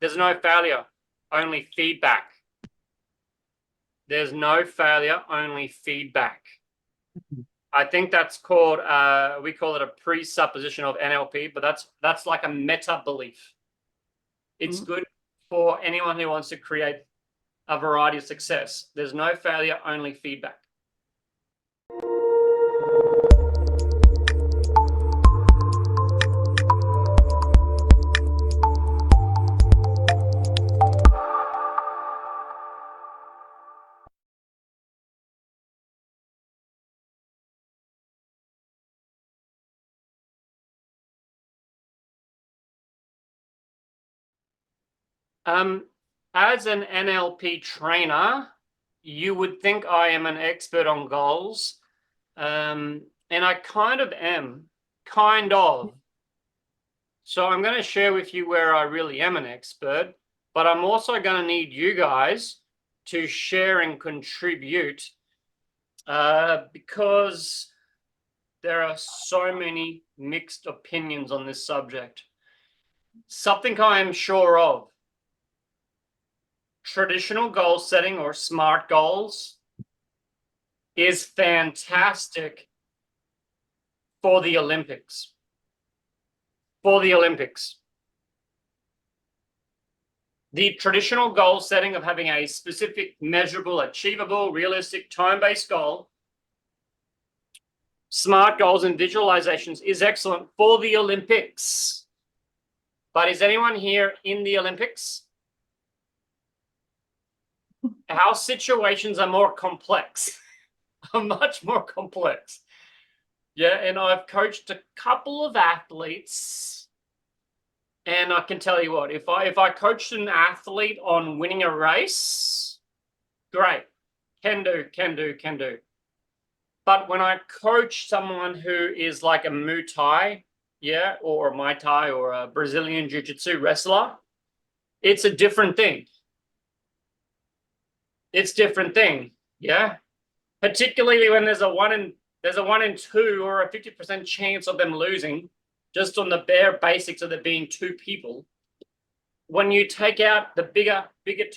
There's no failure, only feedback. There's no failure, only feedback. I think that's called, we call it a presupposition of NLP, but that's like a meta belief. It's good for anyone who wants to create a variety of success. There's no failure, only feedback. As an NLP trainer, you would think I am an expert on goals. And I kind of am, kind of. So I'm going to share with you where I really am an expert, but I'm also going to need you guys to share and contribute because there are so many mixed opinions on this subject. Something I am sure of. Traditional goal setting or SMART goals is fantastic for the Olympics. For the Olympics. The traditional goal setting of having a specific, measurable, achievable, realistic, time-based goal, SMART goals and visualizations is excellent for the Olympics. But is anyone here in the Olympics? Our situations are more complex, are much more complex. Yeah, and I've coached a couple of athletes, and I can tell you what, if I coached an athlete on winning a race, great, can do. But when I coach someone who is like a Muay Thai, yeah, or a Muay Thai or a Brazilian Jiu-Jitsu wrestler, it's a different thing. It's different thing, yeah. Particularly when there's a 1 in 2 or a 50% chance of them losing, just on the bare basics of there being two people. When you take out the bigger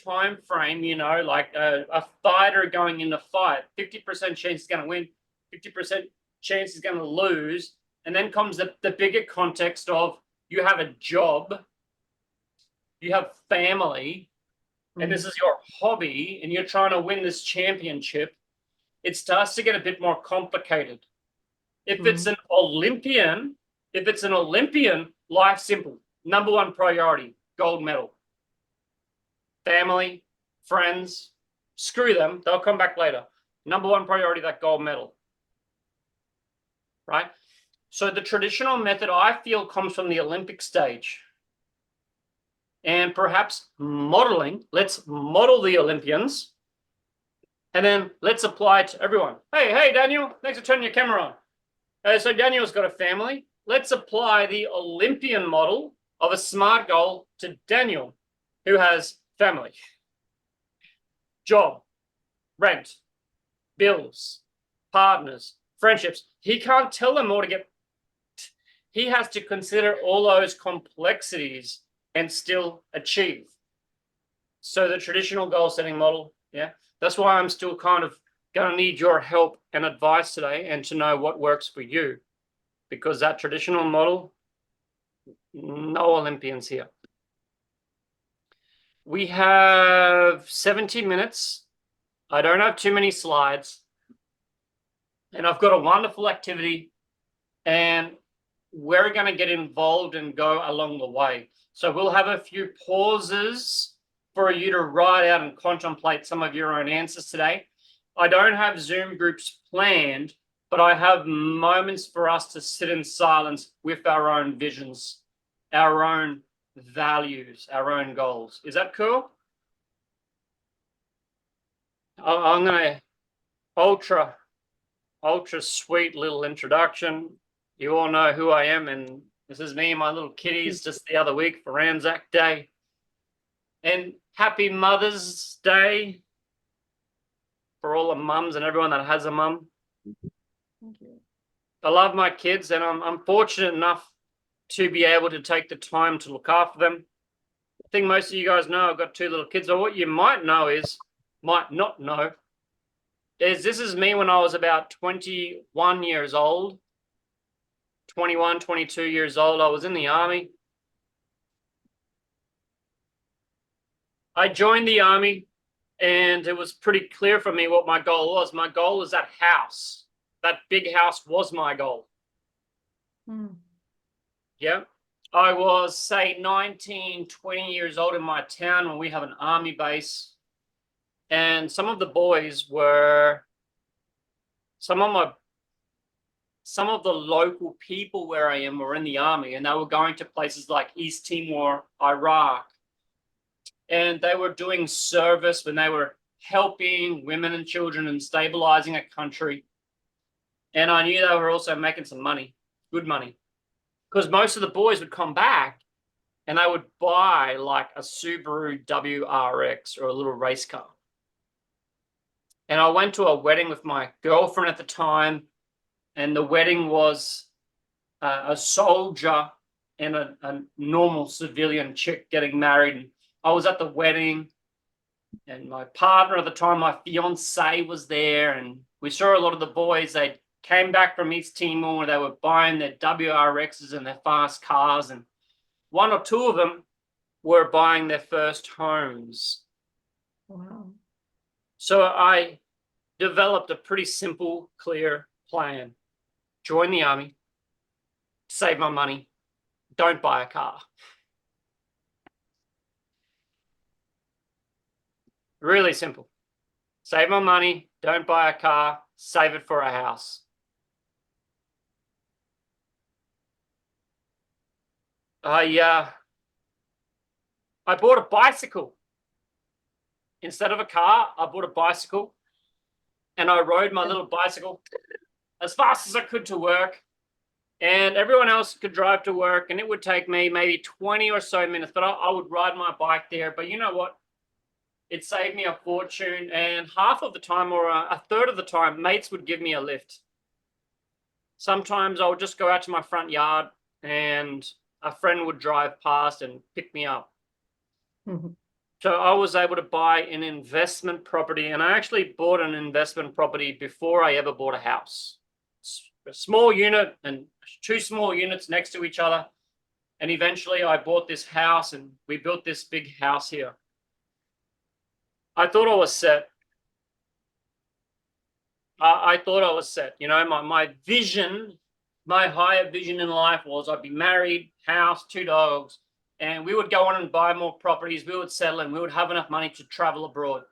time frame, you know, like a fighter going in the fight, 50% chance is going to win, 50% chance is going to lose, and then comes the bigger context of you have a job, you have family. And this is your hobby, and you're trying to win this championship, it starts to get a bit more complicated. If it's an Olympian, life's simple. Number one priority, gold medal. Family, friends, screw them. They'll come back later. Number one priority, that gold medal. Right? So the traditional method, I feel, comes from the Olympic stage. And perhaps modeling, let's model the Olympians, and then let's apply it to everyone. Hey, Daniel, thanks for turning your camera on. So Daniel's got a family. Let's apply the Olympian model of a SMART goal to Daniel, who has family, job, rent, bills, partners, friendships. He can't tell them all to get, he has to consider all those complexities and still achieve. So the traditional goal setting model, yeah, that's why I'm still kind of going to need your help and advice today and to know what works for you, because that traditional model, no Olympians here. We have 70 minutes. I don't have too many slides, and I've got a wonderful activity, and we're going to get involved and go along the way. So we'll have a few pauses for you to write out and contemplate some of your own answers today. I don't have Zoom groups planned, but I have moments for us to sit in silence with our own visions, our own values, our own goals. Is that cool? I'm going to ultra sweet little introduction. You all know who I am, and this is me and my little kitties just the other week for Anzac Day. And happy Mother's Day for all the mums and everyone that has a mum. Thank you. I love my kids, and I'm fortunate enough to be able to take the time to look after them. think most of you guys know I've got 2 little kids. But what you might not know, is this is me when I was about 21 years old. 21, 22 years old. I was in the army. I joined the army, and it was pretty clear for me what my goal was. My goal was that house. That big house was my goal. Yeah. I was, say, 19, 20 years old in my town when we have an army base. And some of the boys were, some of the local people where I am were in the army, and they were going to places like East Timor, Iraq. And they were doing service when they were helping women and children and stabilizing a country. And I knew they were also making some money, good money. Because most of the boys would come back and they would buy like a Subaru WRX or a little race car. And I went to a wedding with my girlfriend at the time, and the wedding was a soldier and a normal civilian chick getting married. And I was at the wedding, and my partner at the time, my fiance, was there, and we saw a lot of the boys. They came back from East Timor. They were buying their WRXs and their fast cars, and 1 or 2 of them were buying their first homes. Wow. So I developed a pretty simple, clear plan. Join the army, save my money, don't buy a car. Really simple. Save my money, don't buy a car, save it for a house. I bought a bicycle. Instead of a car, I bought a bicycle, and I rode my little bicycle as fast as I could to work. And everyone else could drive to work, and it would take me maybe 20 or so minutes, but I would ride my bike there. But you know what? It saved me a fortune, and half of the time, or a third of the time, mates would give me a lift. Sometimes I would just go out to my front yard, and a friend would drive past and pick me up. Mm-hmm. So I was able to buy an investment property, and I actually bought an investment property before I ever bought a house. A small unit and 2 small units next to each other. And eventually I bought this house, and we built this big house here. I thought I was set. I thought I was set. You know, my vision, my higher vision in life was I'd be married, house, 2 dogs, and we would go on and buy more properties. We would settle, and we would have enough money to travel abroad.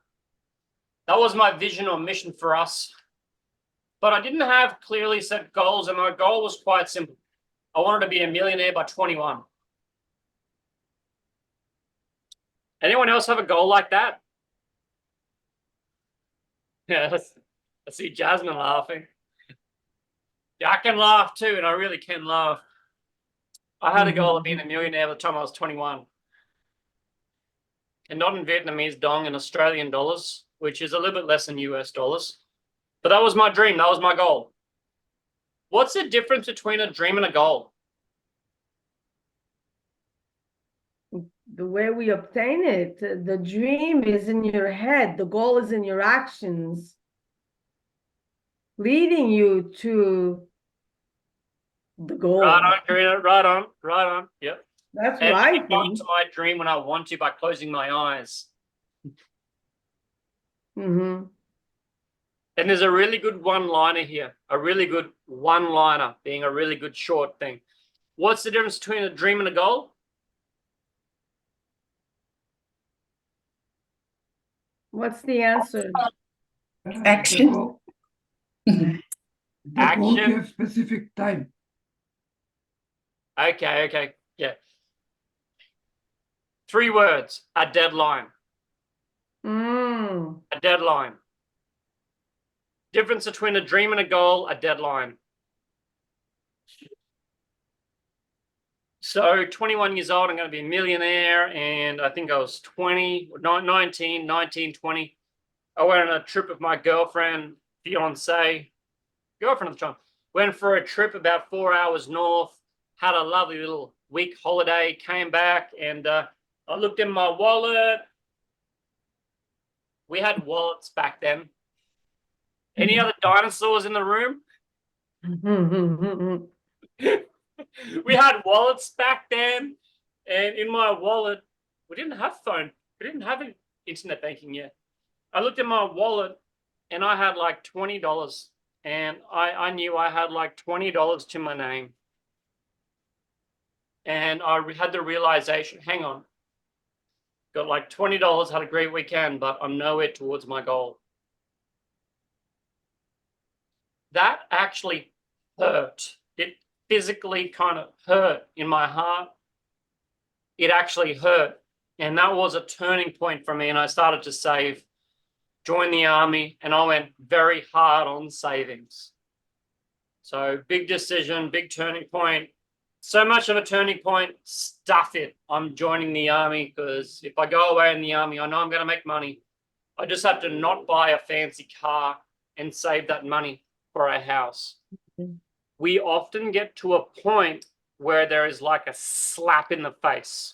That was my vision or mission for us. But I didn't have clearly set goals, and my goal was quite simple. I wanted to be a millionaire by 21. Anyone else have a goal like that? Yeah, I see Jasmine laughing. Yeah, I can laugh too, and I really can laugh. I had a goal of being a millionaire by the time I was 21. And not in Vietnamese dong, in Australian dollars, which is a little bit less than US dollars. But that was my dream. That was my goal. What's the difference between a dream and a goal? The way we obtain it, the dream is in your head, the goal is in your actions, leading you to the goal. Right on, Karina. Right on. Yep. That's and right. I go to my dream when I want to by closing my eyes. Mm-hmm. And there's a really good one-liner here. A really good one-liner being a really good short thing. What's the difference between a dream and a goal? What's the answer? Action. The goal Action. to have specific time. Okay. Yeah. 3 words. A deadline. A deadline. Difference between a dream and a goal, a deadline. So 21 years old, I'm going to be a millionaire, and I think I was 19, 20. I went on a trip with my girlfriend, fiance, girlfriend at the time. Went for a trip about 4 hours north, had a lovely little week holiday, came back, and I looked in my wallet. We had wallets back then. Any other dinosaurs in the room? We had wallets back then. And in my wallet, we didn't have phone. We didn't have internet banking yet. I looked in my wallet and I had like $20. And I knew I had like $20 to my name. And I had the realization, hang on, got like $20, had a great weekend, but I'm nowhere towards my goal. That actually hurt. It physically kind of hurt in my heart. It actually hurt. And that was a turning point for me. And I started to save, joined the army, and I went very hard on savings. So big decision, big turning point. So much of a turning point, stuff it. I'm joining the army because if I go away in the army, I know I'm going to make money. I just have to not buy a fancy car and save that money for a house. We often get to a point where there is like a slap in the face.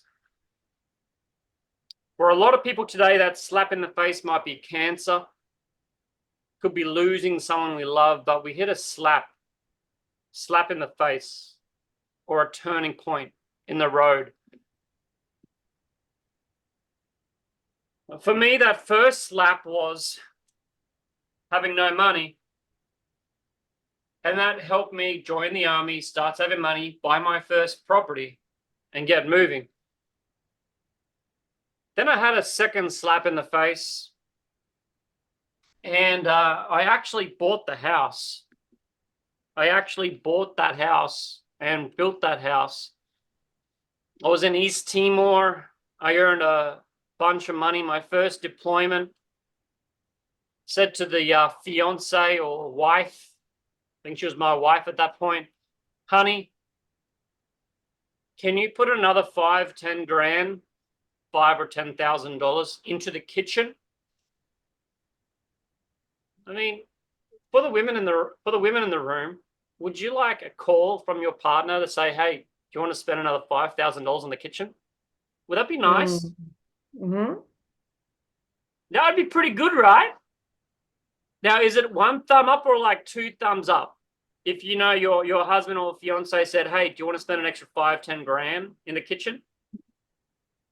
For a lot of people today, that slap in the face might be cancer, could be losing someone we love, but we hit a slap in the face or a turning point in the road. For me, that first slap was having no money. And that helped me join the army, start saving money, buy my first property, and get moving. Then I had a second slap in the face. And I actually bought the house. I actually bought that house and built that house. I was in East Timor. I earned a bunch of money. My first deployment, said to the fiance or wife, I think she was my wife at that point, honey, can you put another 5-10 grand, $5,000 or $10,000 into the kitchen? I mean, for the women in the room, would you like a call from your partner to say, hey, do you want to spend another $5,000 in the kitchen? Would that be nice? Mm-hmm. That would be pretty good, right? Now, is it one thumb up or like 2 thumbs up? If you know your husband or fiance said, hey, do you want to spend an extra 5-10 grand in the kitchen?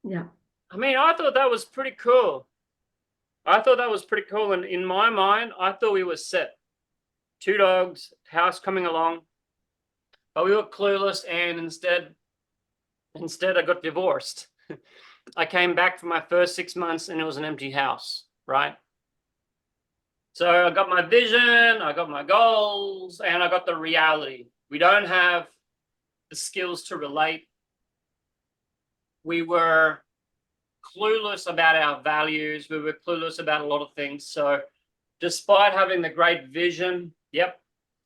Yeah. I mean, I thought that was pretty cool. And in my mind, I thought we were set. 2 dogs, house coming along. But we were clueless, and instead I got divorced. I came back for my first 6 months and it was an empty house, right? So I got my vision, I got my goals, and I got the reality. We don't have the skills to relate. We were clueless about our values. We were clueless about a lot of things. So despite having the great vision,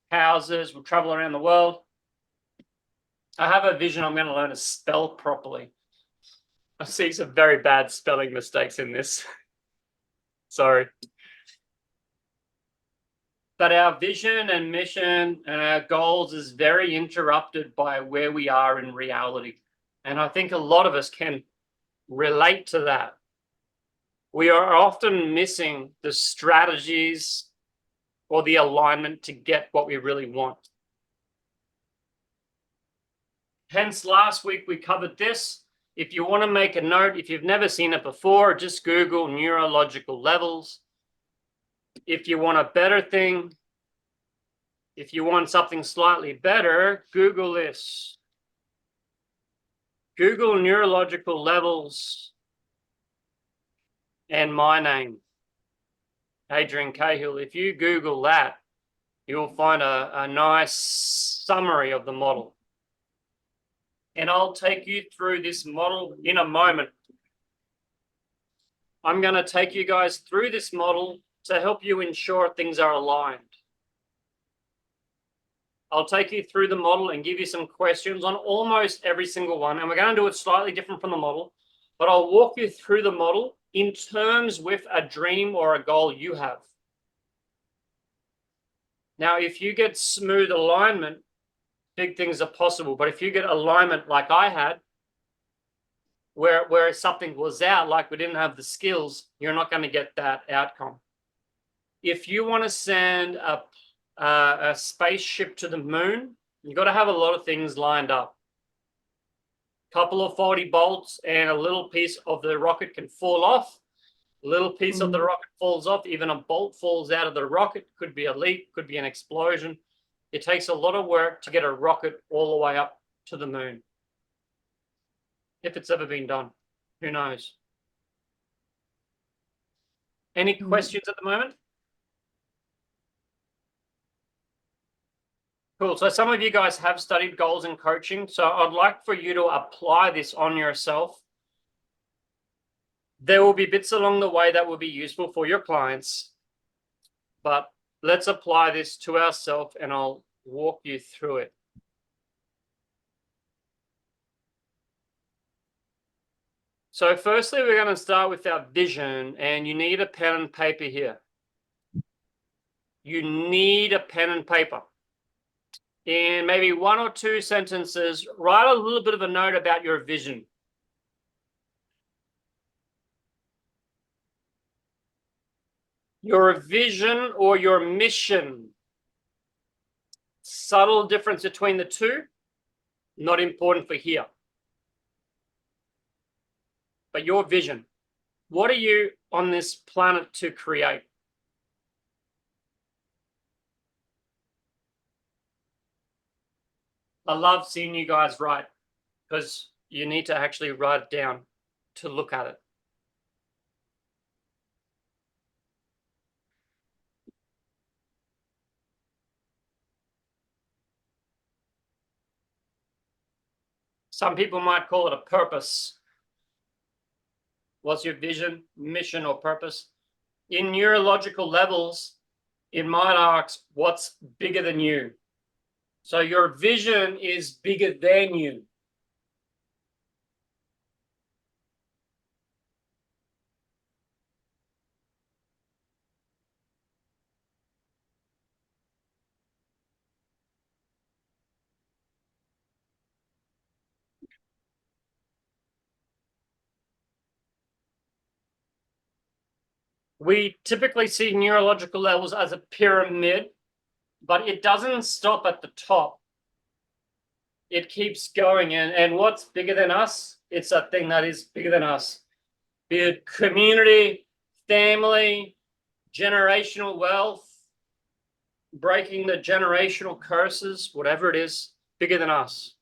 houses, we'll travel around the world. I have a vision I'm going to learn to spell properly. I see some very bad spelling mistakes in this. Sorry. But our vision and mission and our goals is very interrupted by where we are in reality. And I think a lot of us can relate to that. We are often missing the strategies or the alignment to get what we really want. Hence, last week we covered this. If you want to make a note, if you've never seen it before, just Google neurological levels. If you want a better thing, if you want something slightly better, Google this. Google neurological levels and my name, Adrian Cahill. If you Google that, you'll find a nice summary of the model. And I'll take you through this model in a moment. I'm going to take you guys through this model to help you ensure things are aligned. I'll take you through the model and give you some questions on almost every single one. And we're going to do it slightly different from the model, but I'll walk you through the model in terms with a dream or a goal you have. Now, if you get smooth alignment, big things are possible. But if you get alignment like I had, where something was out, like we didn't have the skills, you're not going to get that outcome. If you want to send a spaceship to the moon, you've got to have a lot of things lined up. Couple of faulty bolts and a little piece of the rocket can fall off. A little piece of the rocket falls off. Even a bolt falls out of the rocket. Could be a leak, could be an explosion. It takes a lot of work to get a rocket all the way up to the moon. If it's ever been done, who knows? Any questions at the moment? Cool. So some of you guys have studied goals and coaching. So I'd like for you to apply this on yourself. There will be bits along the way that will be useful for your clients, but let's apply this to ourselves and I'll walk you through it. So firstly, we're going to start with our vision, and you need a pen and paper here. You need a pen and paper. In maybe 1 or 2 sentences, write a little bit of a note about your vision. Your vision or your mission. Subtle difference between the two, not important for here. But your vision. What are you on this planet to create? I love seeing you guys write, because you need to actually write it down to look at it. Some people might call it a purpose. What's your vision, mission, or purpose? In neurological levels, it might ask, what's bigger than you? So your vision is bigger than you. We typically see neurological levels as a pyramid, but it doesn't stop at the top. It keeps going. And what's bigger than us? It's a thing that is bigger than us. Be it community, family, generational wealth, breaking the generational curses, whatever it is, bigger than us.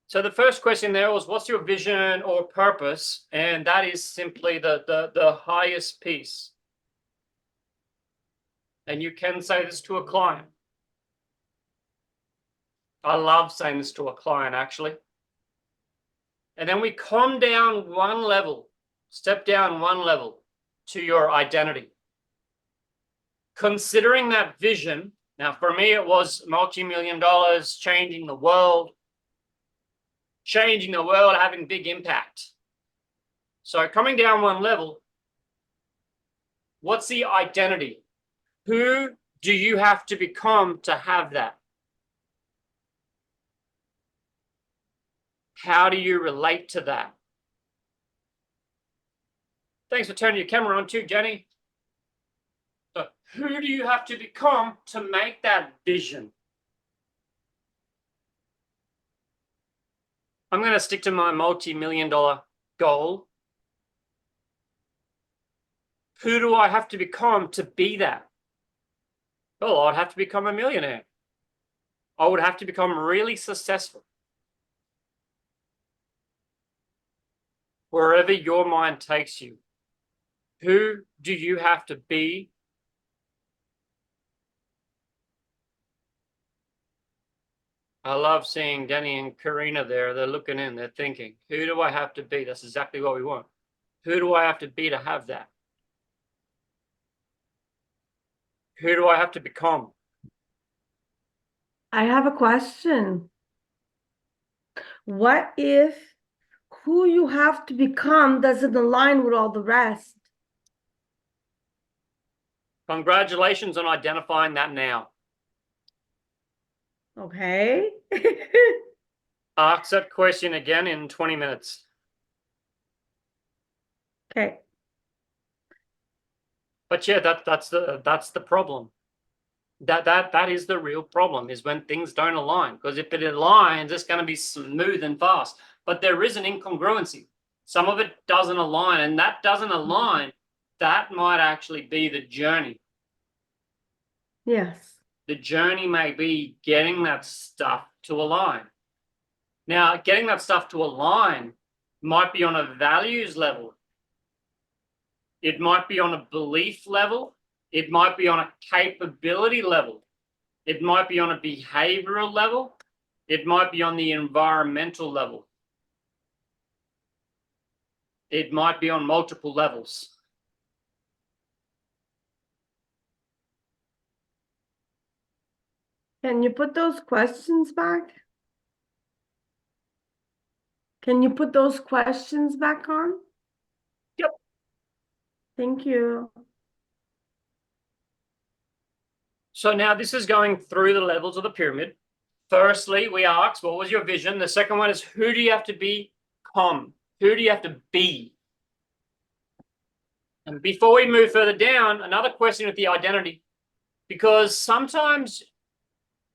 So the first question there was, what's your vision or purpose? And that is simply the highest piece. And you can say this to a client. I love saying this to a client, actually. And then we come down one level, step down one level to your identity. Considering that vision, now for me it was multi-million dollars, changing the world, having big impact. So coming down one level, what's the identity? Who do you have to become to have that? How do you relate to that? Thanks for turning your camera on too, Jenny. So who do you have to become to make that vision? I'm going to stick to my multi-million dollar goal. Who do I have to become to be that? Well, I'd have to become a millionaire. I would have to become really successful. Wherever your mind takes you, who do you have to be? I love seeing Danny and Karina there. They're looking in, they're thinking, who do I have to be? That's exactly what we want. Who do I have to be to have that? Who do I have to become? I have a question. What if who you have to become doesn't align with all the rest? Congratulations on identifying that now. Okay. Ask that question again in 20 minutes. Okay. But yeah, that's the problem. That is the real problem, is when things don't align. Because if it aligns, it's going to be smooth and fast. But there is an incongruency. Some of it doesn't align, and that doesn't align. That might actually be the journey. Yes. The journey may be getting that stuff to align. Now, getting that stuff to align might be on a values level. It might be on a belief level. It might be on a capability level. It might be on a behavioral level. It might be on the environmental level. It might be on multiple levels. Can you put those questions back? Can you put those questions back on? Yep. Thank you. So now this is going through the levels of the pyramid. Firstly, we asked, what was your vision? The second one is, who do you have to become? Who do you have to be? And before we move further down, another question with the identity, because sometimes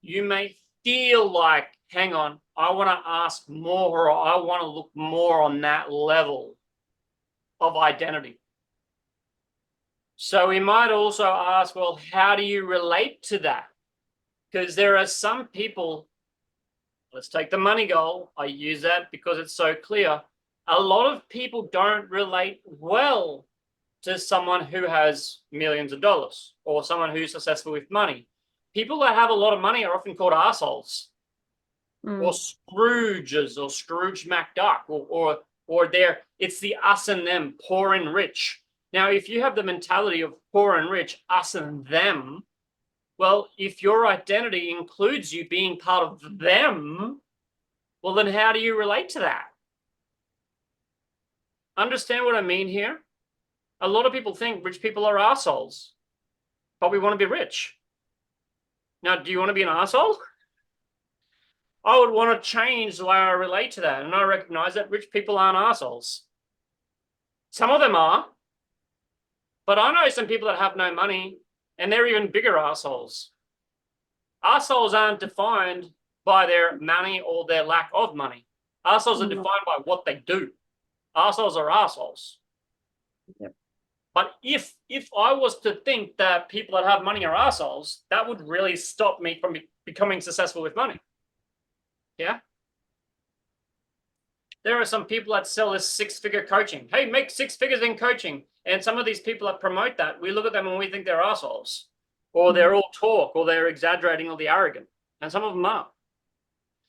you may feel like, hang on, I want to ask more, or I want to look more on that level of identity. So we might also ask, well, how do you relate to that? Because there are some people, let's take the money goal. I use that because it's so clear. A lot of people don't relate well to someone who has millions of dollars or someone who's successful with money. People that have a lot of money are often called assholes or Scrooges or Scrooge McDuck or it's the us and them, poor and rich. Now, if you have the mentality of poor and rich, us and them, well, if your identity includes you being part of them, well, then how do you relate to that? Understand what I mean here? A lot of people think rich people are assholes, but we want to be rich. Now, do you want to be an asshole? I would want to change the way I relate to that, and I recognize that rich people aren't assholes. Some of them are, but I know some people that have no money, and they're even bigger assholes. Assholes aren't defined by their money or their lack of money. Assholes are defined by what they do. Assholes are assholes. Yep. But if I was to think that people that have money are assholes, that would really stop me from becoming successful with money. Yeah? There are some people that sell this six-figure coaching. Hey, make 6 figures in coaching. And some of these people that promote that, we look at them and we think they're assholes. Or they're all talk, or they're exaggerating, or they're arrogant. And some of them are.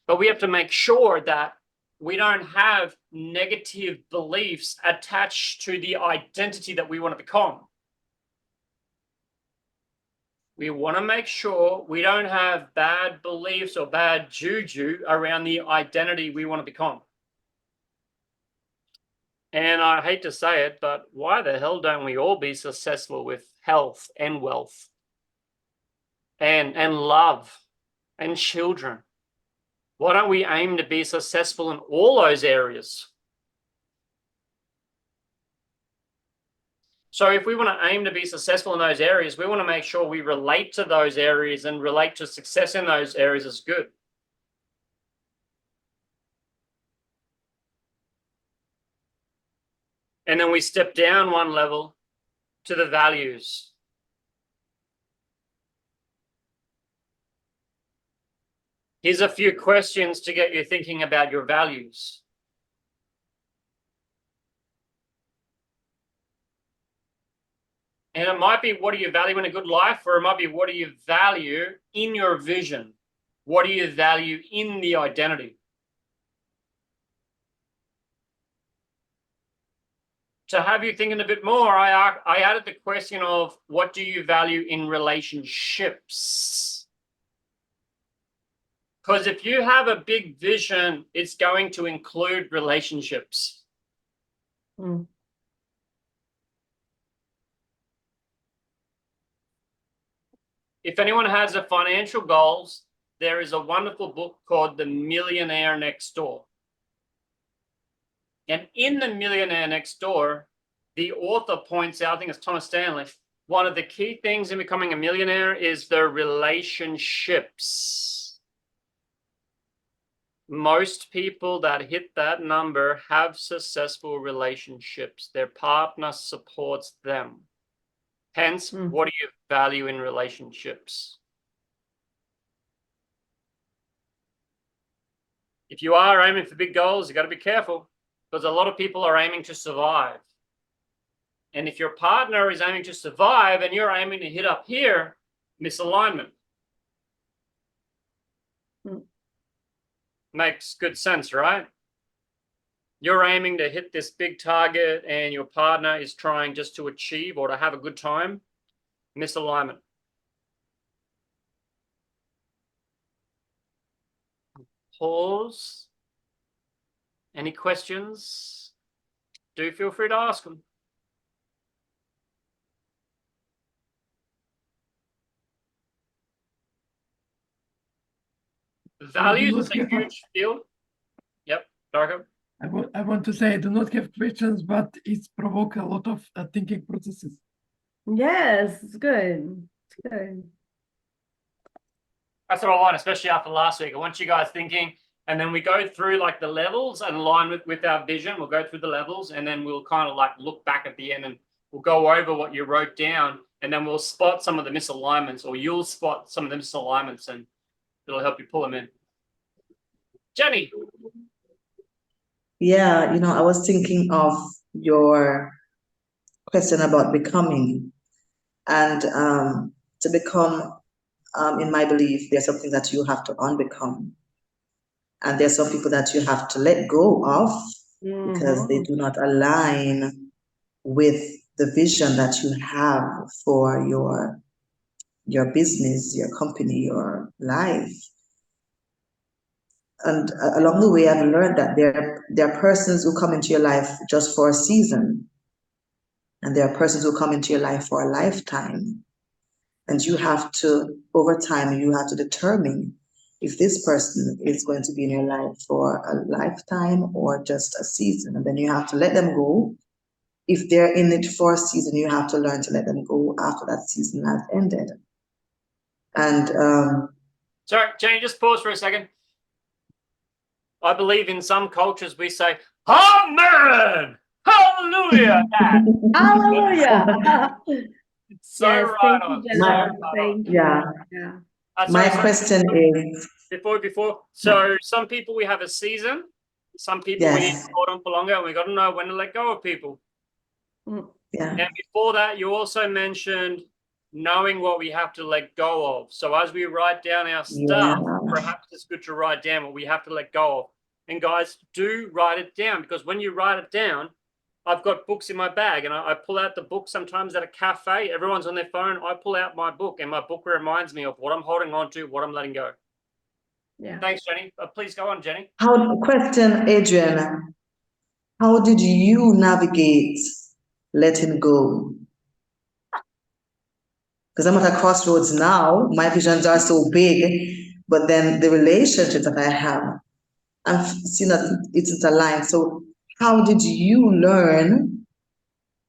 But we have to make sure that we don't have negative beliefs attached to the identity that we want to become. We want to make sure we don't have bad beliefs or bad juju around the identity we want to become. And I hate to say it, but why the hell don't we all be successful with health and wealth and love and children? Why don't we aim to be successful in all those areas? So if we want to aim to be successful in those areas, we want to make sure we relate to those areas and relate to success in those areas as good. And then we step down one level to the values. Here's a few questions to get you thinking about your values. And it might be, what do you value in a good life? Or it might be, what do you value in your vision? What do you value in the identity? To have you thinking a bit more, I added the question of, what do you value in relationships? Because if you have a big vision, it's going to include relationships. If anyone has the financial goals, there is a wonderful book called The Millionaire Next Door. And in The Millionaire Next Door, the author points out, I think it's Thomas Stanley, one of the key things in becoming a millionaire is the relationships. Most people that hit that number have successful relationships. Their partner supports them. Hence, what do you value in relationships? If you are aiming for big goals, you got to be careful because a lot of people are aiming to survive. And if your partner is aiming to survive and you're aiming to hit up here, misalignment. Makes good sense, right? You're aiming to hit this big target and your partner is trying just to achieve or to have a good time. Misalignment. Pause. Any questions? Do feel free to ask them. Values is a huge field. Yep, Darko. I want to say I do not have questions, but it's provoke a lot of thinking processes. Yes, it's good. It's good. That's what I want, especially after last week. I want you guys thinking, and then we go through like the levels and align with our vision. We'll go through the levels and then we'll kind of like look back at the end and we'll go over what you wrote down and then we'll spot some of the misalignments, or you'll spot some of the misalignments and it'll help you pull them in. Jenny. Yeah, I was thinking of your question about becoming. And to become, in my belief, there's something that you have to unbecome. And there's some people that you have to let go of because they do not align with the vision that you have for your business, your company, your life. And along the way, I've learned that there are persons who come into your life just for a season. And there are persons who come into your life for a lifetime. And you have to, over time, you have to determine if this person is going to be in your life for a lifetime or just a season. And then you have to let them go. If they're in it for a season, you have to learn to let them go after that season has ended. And sorry, Jenny, just pause for a second. I believe in some cultures we say, Amen! Hallelujah! Hallelujah! So yes, right thank on. you, Jennifer. Thank you. yeah. My question is... Before, so some people we have a season, some people we need to hold on for longer, and we got to know when to let go of people. Yeah. And before that, you also mentioned knowing what we have to let go of. So as we write down our stuff, perhaps it's good to write down what we have to let go of. And guys, do write it down, because when you write it down, I've got books in my bag and I pull out the book sometimes at a cafe. Everyone's on their phone. I pull out my book and my book reminds me of what I'm holding on to, what I'm letting go. Yeah. Thanks, Jenny. Please go on, Jenny. Question, Adrian. How did you navigate letting go? Because I'm at a crossroads now. My visions are so big, but then the relationship that I have, I'm seeing that it's aligned. So how did you learn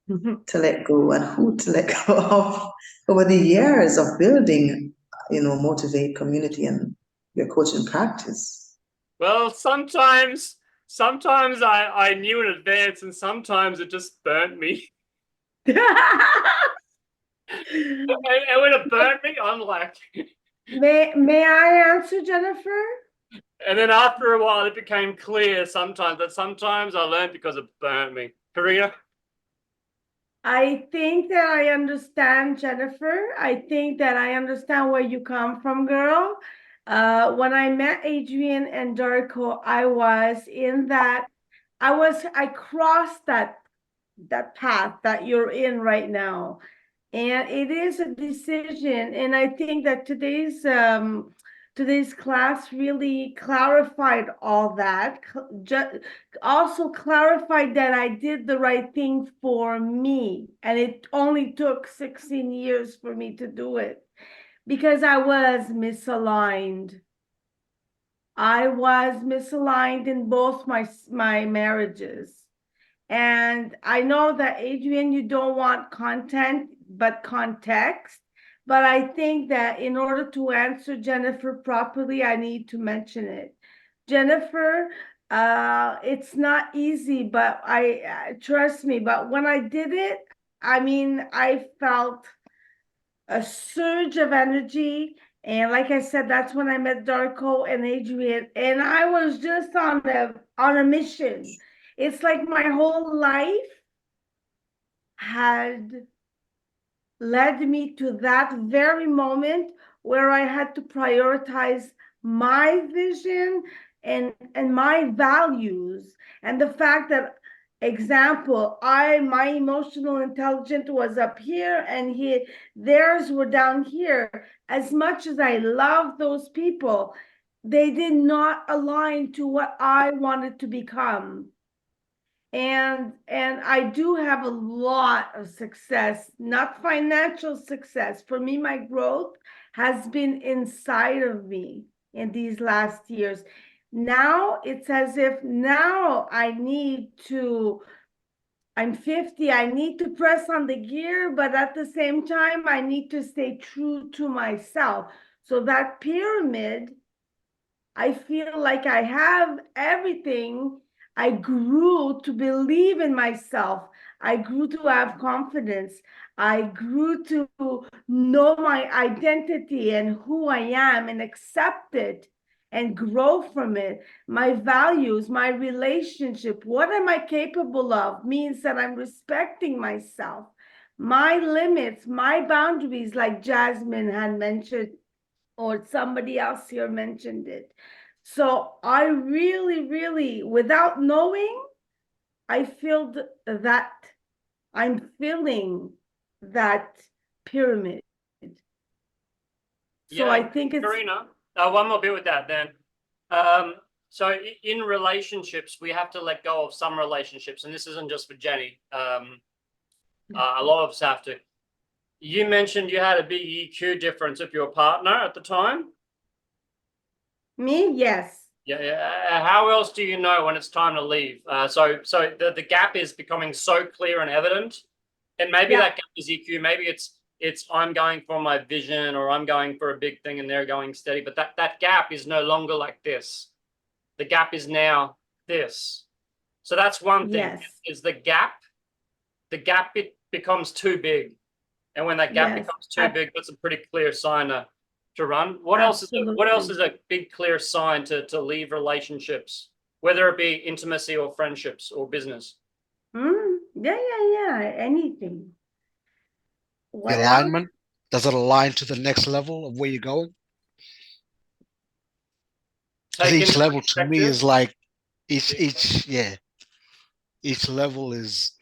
to let go and who to let go of over the years of building, Motivate community and your coaching practice? Well, sometimes I knew in advance and sometimes it just burnt me. And when it burnt me, I'm like... May I answer, Jennifer? And then after a while, it became clear sometimes I learned because it burnt me. Karina? I think that I understand, Jennifer. I think that I understand where you come from, girl. When I met Adrian and Darko, I crossed that path that you're in right now. And it is a decision. And I think that today's class really clarified all that. Also clarified that I did the right thing for me. And it only took 16 years for me to do it because I was misaligned. I was misaligned in both my marriages. And I know that, Adrian, you don't want content, but context. But I think that in order to answer Jennifer properly, I need to mention it. Jennifer, it's not easy, but trust me, but when I did it, I mean, I felt a surge of energy. And like I said, that's when I met Darko and Adrian, and I was just on a mission. It's like my whole life had led me to that very moment where I had to prioritize my vision and my values, and the fact that, example, my emotional intelligence was up here and theirs were down here. As much as I love those people, they did not align to what I wanted to become. And I do have a lot of success, not financial success. For me, my growth has been inside of me in these last years. Now it's as if now I'm 50, I need to press on the gear, but at the same time, I need to stay true to myself. So that pyramid, I feel like I have everything. I grew to believe in myself. I grew to have confidence. I grew to know my identity and who I am and accept it and grow from it. My values, my relationship, what am I capable of means that I'm respecting myself, my limits, my boundaries, like Jasmine had mentioned, or somebody else here mentioned it. So I really, really, without knowing, I feel that I'm feeling that pyramid. So I think it's Karina, one more bit with that then. So in relationships, we have to let go of some relationships, and this isn't just for Jenny. A lot of us have to. You mentioned you had a big EQ difference with your partner at the time. me, yes. Yeah. How else do you know when it's time to leave? So the gap is becoming so clear and evident, and maybe that gap is EQ. Maybe it's I'm going for my vision, or I'm going for a big thing and they're going steady. But that gap is no longer like this. The gap is now this. So that's one thing. Yes. Is the gap it becomes too big. And when that gap becomes too big, that's a pretty clear sign to run. What else is a big clear sign to leave relationships, whether it be intimacy or friendships or business? Yeah. Anything. The alignment, does it align to the next level of where you're going? Because each level to me is like each level is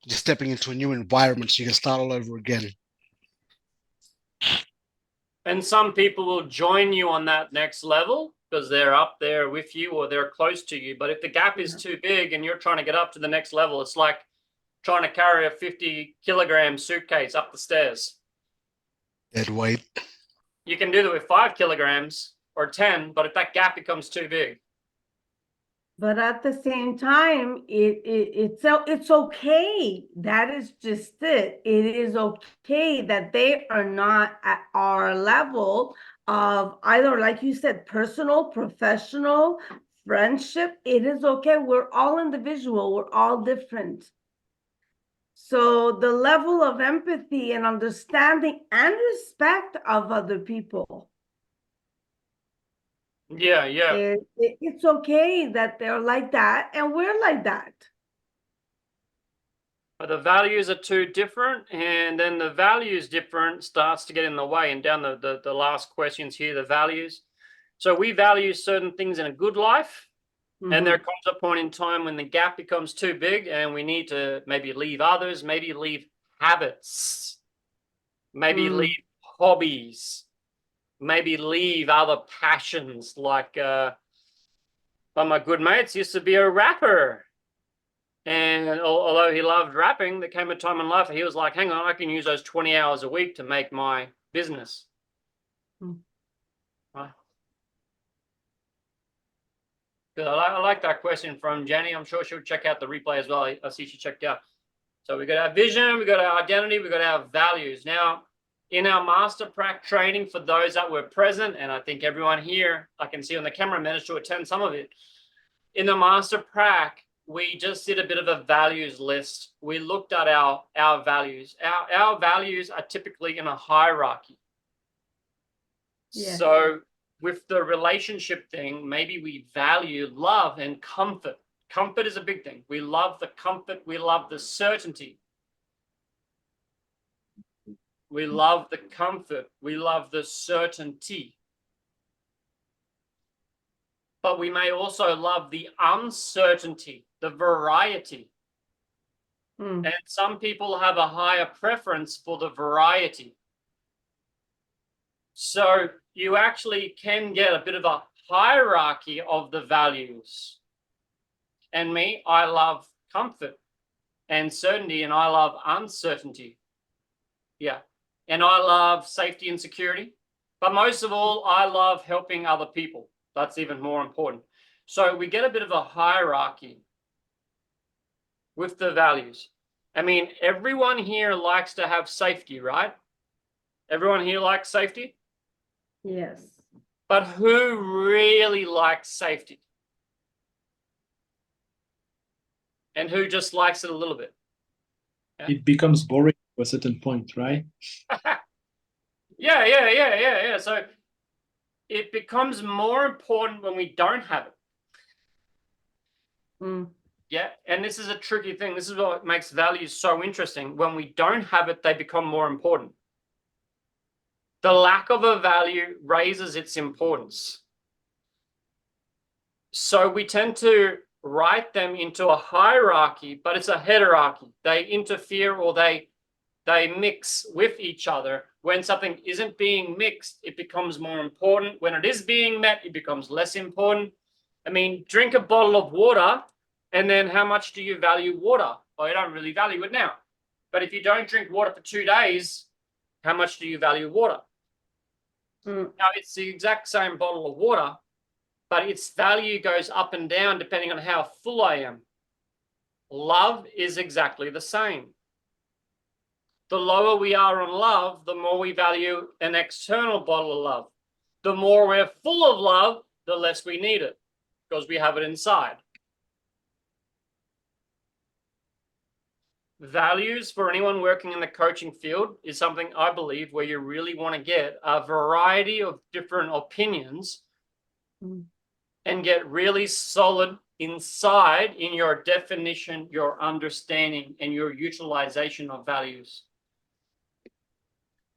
just stepping into a new environment, so you can start all over again. And some people will join you on that next level because they're up there with you or they're close to you. But if the gap is too big and you're trying to get up to the next level, it's like trying to carry a 50-kilogram suitcase up the stairs. Dead weight. You can do that with 5 kilograms or 10, but if that gap becomes too big. But at the same time, it's okay. That is just it. It is okay that they are not at our level of either, like you said, personal, professional, friendship. It is okay. We're all individual. We're all different. So the level of empathy and understanding and respect of other people. Yeah. It's okay that they're like that and we're like that. But the values are too different, and then the values different starts to get in the way. And down the last questions here, the values. So we value certain things in a good life, and there comes a point in time when the gap becomes too big and we need to maybe leave others, maybe leave habits, maybe leave hobbies, maybe leave other passions. Like one of my good mates used to be a rapper. And although he loved rapping, there came a time in life he was like, hang on, I can use those 20 hours a week to make my business. Right. Good. I like that question from Jenny. I'm sure she'll check out the replay as well. I see she checked out. So we got our vision, we got our identity, we got our values. Now, in our master prac training, for those that were present, and I think everyone here, I can see on the camera, managed to attend some of it. In the master prac, we just did a bit of a values list. We looked at our values. Our values are typically in a hierarchy. Yes. So with the relationship thing, maybe we value love and comfort. Comfort is a big thing. We love the comfort. We love the certainty. We love the comfort. We love the certainty. But we may also love the uncertainty, the variety. Mm. And some people have a higher preference for the variety. So you actually can get a bit of a hierarchy of the values. And me, I love comfort and certainty, and I love uncertainty. Yeah. And I love safety and security. But most of all, I love helping other people. That's even more important. So we get a bit of a hierarchy with the values. I mean, everyone here likes to have safety, right? Everyone here likes safety? Yes. But who really likes safety? And who just likes it a little bit? It becomes boring to a certain point, right? Yeah. So it becomes more important when we don't have it. Mm. Yeah, and this is a tricky thing. This is what makes values so interesting. When we don't have it, they become more important. The lack of a value raises its importance. So we tend to write them into a hierarchy, but it's a heterarchy. They interfere or they mix with each other. When something isn't being mixed, it becomes more important. When it is being met, it becomes less important. I mean, drink a bottle of water, and then how much do you value water? Well, you don't really value it now. But if you don't drink water for 2 days, how much do you value water? Mm. Now, it's the exact same bottle of water, but its value goes up and down depending on how full I am. Love is exactly the same. The lower we are on love, the more we value an external bottle of love. The more we're full of love, the less we need it because we have it inside. Values for anyone working in the coaching field is something I believe where you really want to get a variety of different opinions and get really solid inside in your definition, your understanding, and your utilization of values.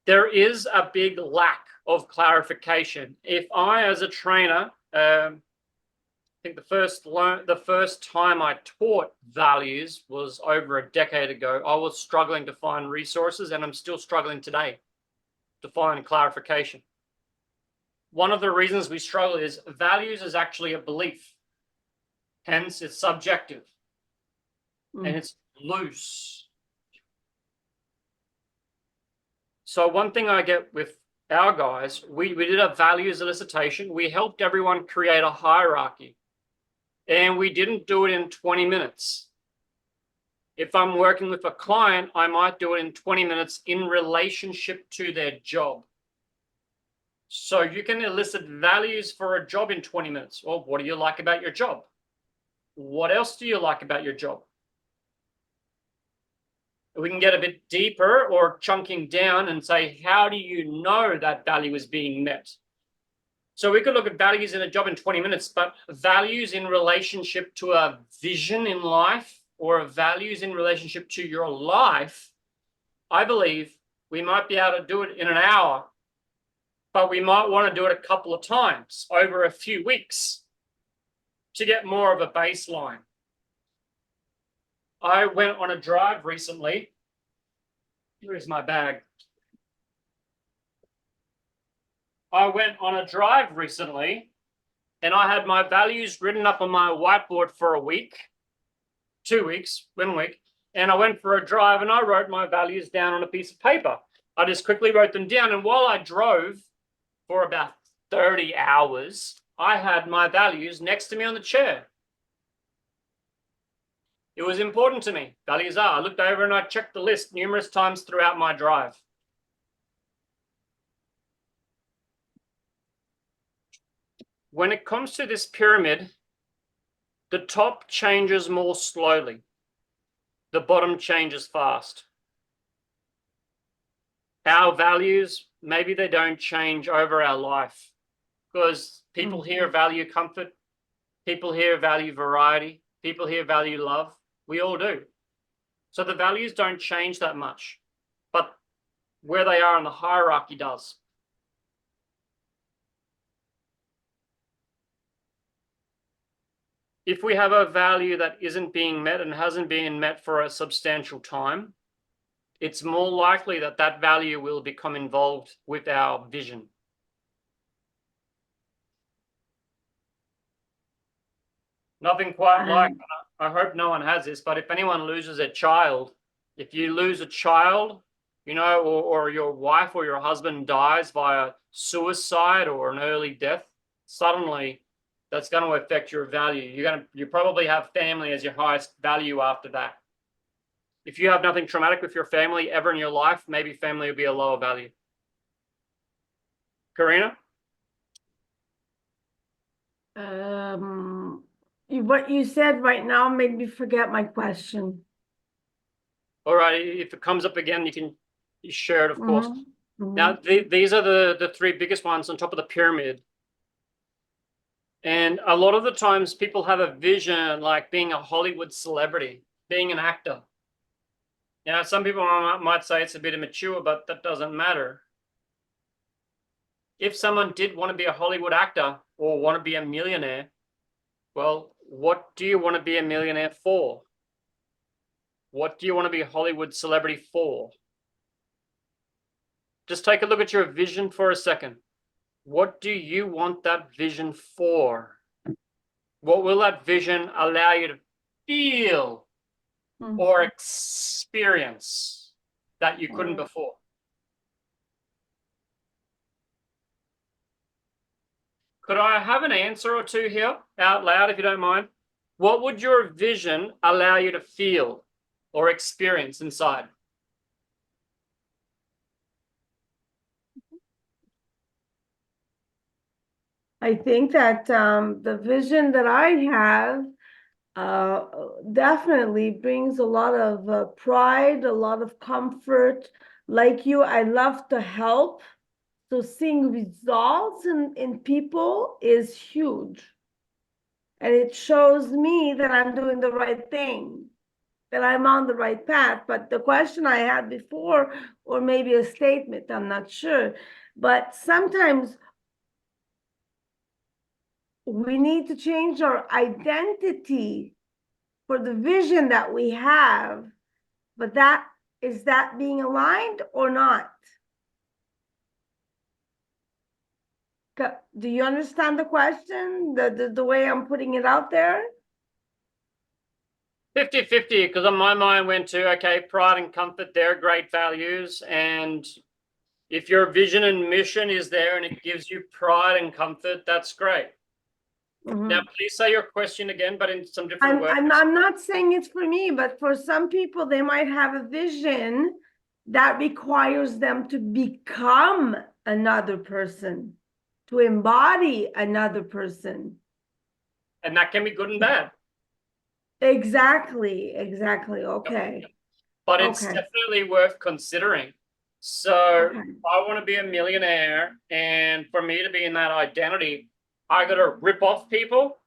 There is a big lack of clarification. If I, as a trainer, I think the first time I taught values was over a decade ago. I was struggling to find resources, and I'm still struggling today to find clarification. One of the reasons we struggle is values is actually a belief. Hence, it's subjective and it's loose. So one thing I get with our guys, we did a values elicitation. We helped everyone create a hierarchy. And we didn't do it in 20 minutes. If I'm working with a client, I might do it in 20 minutes in relationship to their job. So you can elicit values for a job in 20 minutes. Well, what do you like about your job? What else do you like about your job? We can get a bit deeper or chunking down and say, how do you know that value is being met? So we could look at values in a job in 20 minutes, but values in relationship to a vision in life or values in relationship to your life, I believe we might be able to do it in an hour, but we might want to do it a couple of times over a few weeks to get more of a baseline. I went on a drive recently. Here's my bag. I went on a drive recently and I had my values written up on my whiteboard for a week, 2 weeks, 1 week. And I went for a drive and I wrote my values down on a piece of paper. I just quickly wrote them down. And while I drove for about 30 hours, I had my values next to me on the chair. It was important to me. Values are. I looked over and I checked the list numerous times throughout my drive. When it comes to this pyramid, the top changes more slowly. The bottom changes fast. Our values, maybe they don't change over our life, because people here value comfort. People here value variety. People here value love. We all do. So the values don't change that much, but where they are in the hierarchy does. If we have a value that isn't being met and hasn't been met for a substantial time, it's more likely that that value will become involved with our vision. Nothing quite like, I hope no one has this, but if anyone loses a child, if you lose a child, you know, or your wife or your husband dies via suicide or an early death, suddenly that's going to affect your value. You probably have family as your highest value after that. If you have nothing traumatic with your family ever in your life, maybe family will be a lower value. Karina? What you said right now made me forget my question. All right, if it comes up again, you can share it, of course. Mhm. Now, these are the three biggest ones on top of the pyramid. And a lot of the times people have a vision like being a Hollywood celebrity, being an actor. Now, some people might say it's a bit immature, but that doesn't matter. If someone did want to be a Hollywood actor or want to be a millionaire, well, what do you want to be a millionaire for? What do you want to be a Hollywood celebrity for? Just take a look at your vision for a second. What do you want that vision for? What will that vision allow you to feel or experience that you couldn't before? Could I have an answer or two here out loud, if you don't mind? What would your vision allow you to feel or experience inside? I think that the vision that I have definitely brings a lot of pride, a lot of comfort. Like you, I love to help. So seeing results in people is huge. And it shows me that I'm doing the right thing, that I'm on the right path. But the question I had before, or maybe a statement, I'm not sure, but sometimes we need to change our identity for the vision that we have, but is that being aligned or not? Do you understand the question, the way I'm putting it out there? 50-50, because on my mind went to, okay, pride and comfort, they're great values. And if your vision and mission is there and it gives you pride and comfort, that's great. Now, please say your question again, but in some different words. I'm not saying it's for me, but for some people, they might have a vision that requires them to become another person, to embody another person. And that can be good and bad. Exactly. Okay. But it's definitely worth considering. So I want to be a millionaire, and for me to be in that identity, I got to rip off people.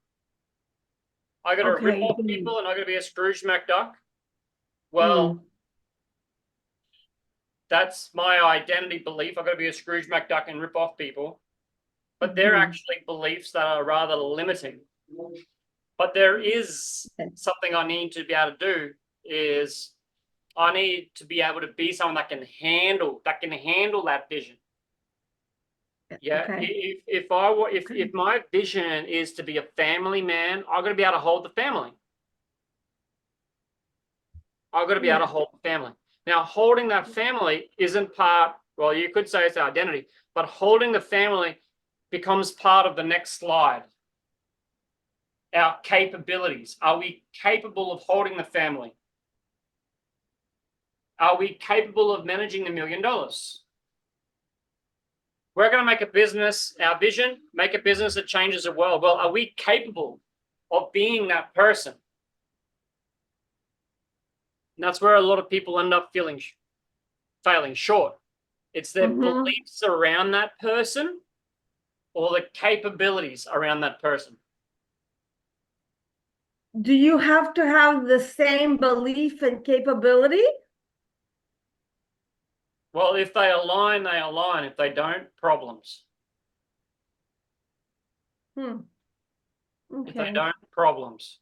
I got to rip off people, and I got to be a Scrooge McDuck. Well, that's my identity belief. I got to be a Scrooge McDuck and rip off people. But they're actually beliefs that are rather limiting. But there is something I need to be able to do is I need to be able to be someone that can handle that vision. Yeah. If my vision is to be a family man, I'm going to be able to hold the family. I've got to be able to hold the family. Now, holding that family isn't part, well, you could say it's identity, but holding the family becomes part of the next slide. Our capabilities. Are we capable of holding the family? Are we capable of managing $1 million? We're going to make a business, our vision, make a business that changes the world. Well, are we capable of being that person? And that's where a lot of people end up failing short. It's their beliefs around that person or the capabilities around that person. Do you have to have the same belief and capability? Well, if they align, they align. If they don't, problems. If they Okay. don't, problems.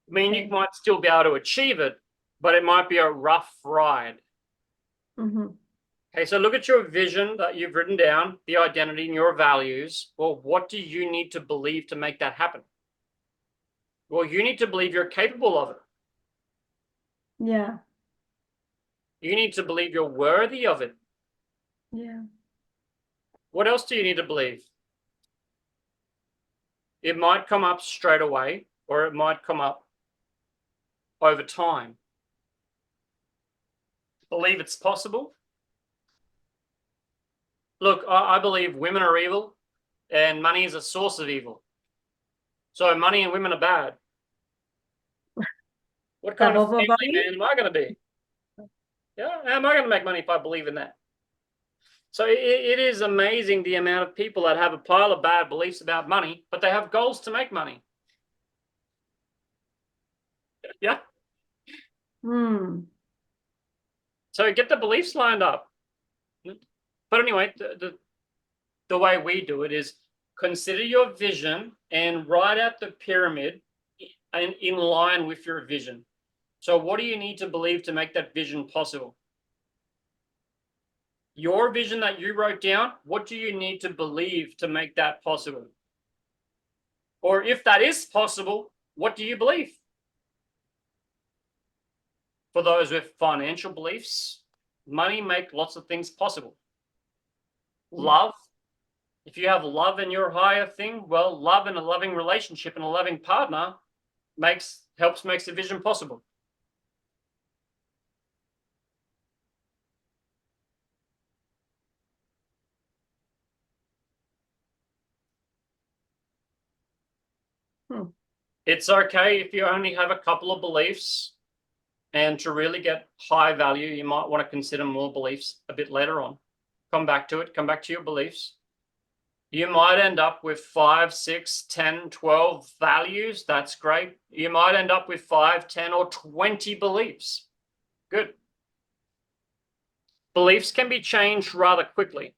I mean, you Okay. might still be able to achieve it, but it might be a rough ride. Okay, so look at your vision that you've written down, the identity and your values. Well, what do you need to believe to make that happen? Well, you need to believe you're capable of it. Yeah. You need to believe you're worthy of it. Yeah. What else do you need to believe? It might come up straight away, or it might come up over time. Believe it's possible. Look, I believe women are evil and money is a source of evil. So money and women are bad. What kind of family man am I going to be? Yeah, how am I going to make money if I believe in that? So it is amazing the amount of people that have a pile of bad beliefs about money, but they have goals to make money. Yeah. So get the beliefs lined up. But anyway, the way we do it is consider your vision and write out the pyramid in line with your vision. So what do you need to believe to make that vision possible? Your vision that you wrote down, what do you need to believe to make that possible? Or if that is possible, what do you believe? For those with financial beliefs, money makes lots of things possible. Love, if you have love in your higher thing, well, love in a loving relationship and a loving partner helps make the vision possible. It's okay if you only have a couple of beliefs, and to really get high value, you might want to consider more beliefs a bit later on. Come back to it, come back to your beliefs. You might end up with 5, 6, 10, 12 values. That's great. You might end up with 5, 10, or 20 beliefs. Good. Beliefs can be changed rather quickly.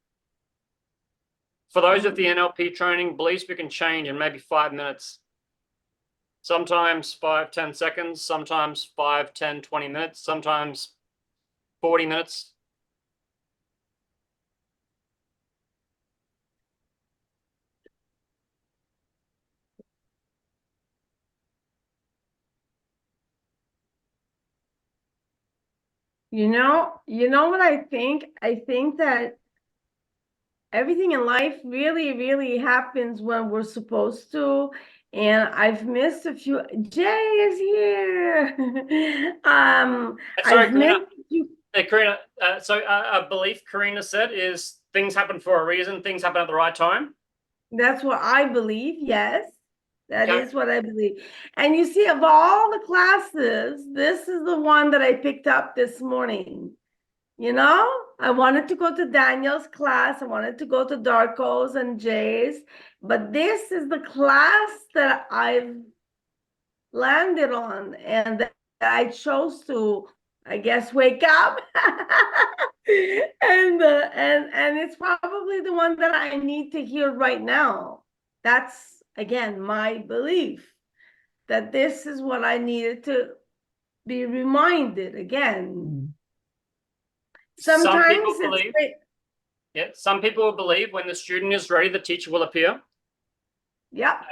For those of the NLP training, beliefs we can change in maybe 5 minutes. Sometimes 5, 10 seconds, sometimes 5, 10, 20 minutes, sometimes 40 minutes. You know what I think? I think that everything in life really, really happens when we're supposed to. And I've missed a few. Jay is here. Sorry, I've missed a few. Hey, Karina, so a belief Karina said is things happen for a reason, things happen at the right time. That's what I believe, yes. That Okay. is what I believe. And you see, of all the classes, this is the one that I picked up this morning. You know, I wanted to go to Daniel's class. I wanted to go to Darko's and Jay's, but this is the class that I've landed on and that I chose to, I guess, wake up. and it's probably the one that I need to hear right now. That's, again, my belief that this is what I needed to be reminded again. Sometimes some people believe, some people believe when the student is ready, the teacher will appear. Yep.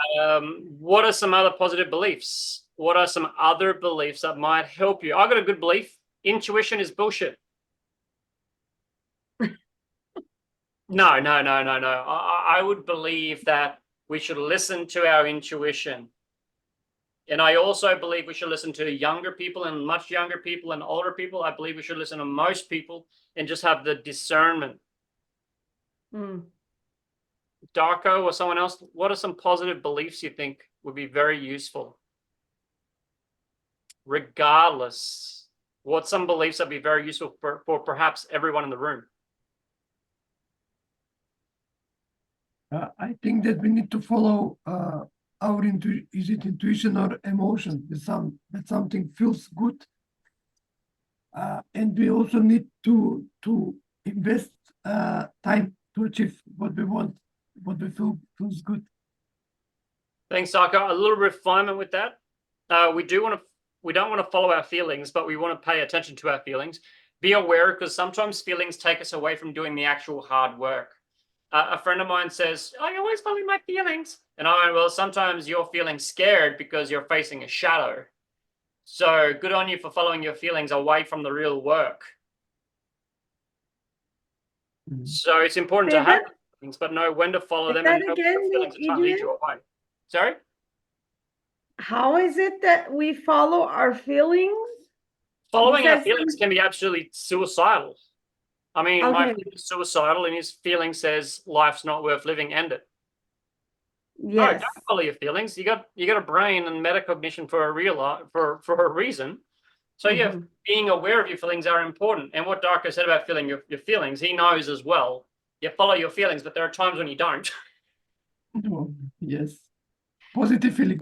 What are some other positive beliefs? What are some other beliefs that might help you? I got a good belief. Intuition is bullshit. No. I would believe that we should listen to our intuition. And I also believe we should listen to younger people and much younger people and older people. I believe we should listen to most people and just have the discernment. Darko or someone else, what are some positive beliefs you think would be very useful? Regardless, what's some beliefs that would be very useful for perhaps everyone in the room? I think that we need to follow our is it intuition or emotion? That something feels good, and we also need to invest time to achieve what we want, what we feel feels good. Thanks, Darko. A little refinement with that. We don't want to follow our feelings, but we want to pay attention to our feelings. Be aware, because sometimes feelings take us away from doing the actual hard work. A friend of mine says, I always follow my feelings. And I went, well, sometimes you're feeling scared because you're facing a shadow. So good on you for following your feelings away from the real work. So it's important to have feelings, but know when to follow them and know when feelings are trying to lead you away. Sorry? How is it that we follow our feelings? Following our feelings can be absolutely suicidal. I mean, my friend is suicidal and his feeling says life's not worth living, end it. Yes. No, don't follow your feelings. You got a brain and metacognition for a reason. So yeah, being aware of your feelings are important. And what Darko said about feeling your feelings, he knows as well. You follow your feelings, but there are times when you don't. Oh, yes. Positive feelings.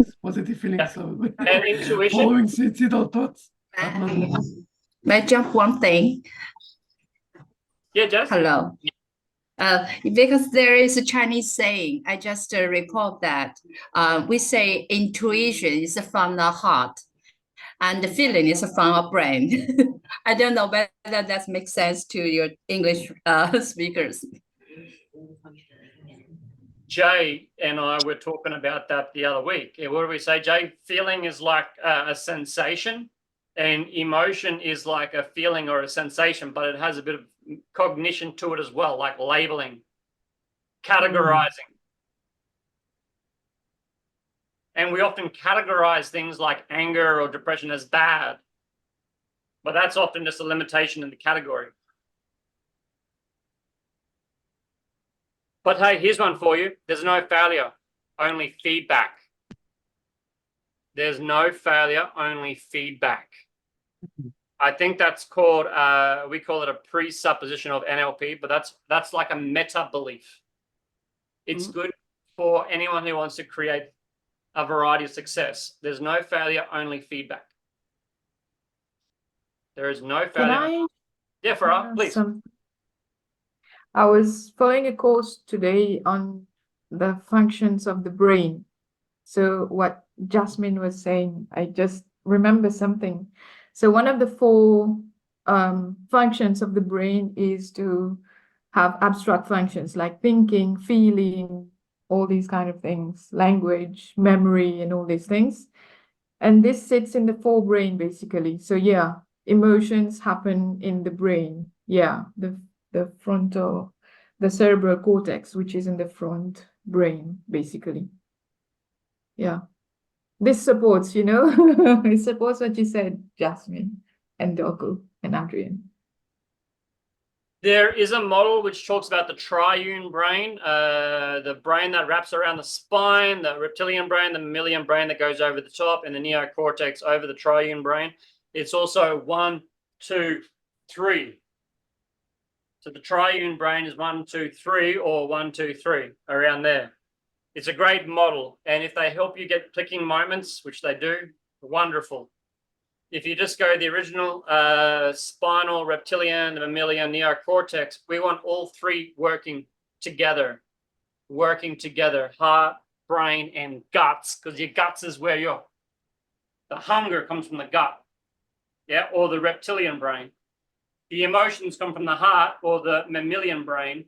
Yeah. So And intuition. Following suicidal thoughts. May I jump one thing? Yeah, Jess? Hello. Because there is a Chinese saying, I just recall that we say intuition is from the heart and the feeling is from our brain. I don't know whether that makes sense to your English speakers. Jay and I were talking about that the other week. What do we say, Jay? Feeling is like a sensation, and emotion is like a feeling or a sensation, but it has a bit of cognition to it as well, like labeling, categorizing. And we often categorize things like anger or depression as bad, but that's often just a limitation in the category. But hey, here's one for you. There's no failure, only feedback. There's no failure, only feedback. I think that's called, we call it a presupposition of NLP, but that's like a meta belief. It's good for anyone who wants to create a variety of success. There's no failure, only feedback. There is no failure. Yeah, Farah, please. I was following a course today on the functions of the brain. So what Jasmine was saying, I just remember something. So one of the 4 functions of the brain is to have abstract functions like thinking, feeling, all these kind of things, language, memory, and all these things. And this sits in the forebrain, basically. So yeah, emotions happen in the brain. Yeah, the frontal, the cerebral cortex, which is in the front brain, basically. Yeah. This supports, it supports what you said, Jasmine and Darko and Adrian. There is a model which talks about the triune brain, the brain that wraps around the spine, the reptilian brain, the mammalian brain that goes over the top, and the neocortex over the triune brain. It's also 1, 2, 3. So the triune brain is 1, 2, 3, or 1, 2, 3, around there. It's a great model. And if they help you get clicking moments, which they do, wonderful. If you just go the original spinal, reptilian, the mammalian, neocortex, we want all 3 working together, heart, brain, and guts, because your guts is where the hunger comes from the gut, yeah, or the reptilian brain. The emotions come from the heart or the mammalian brain,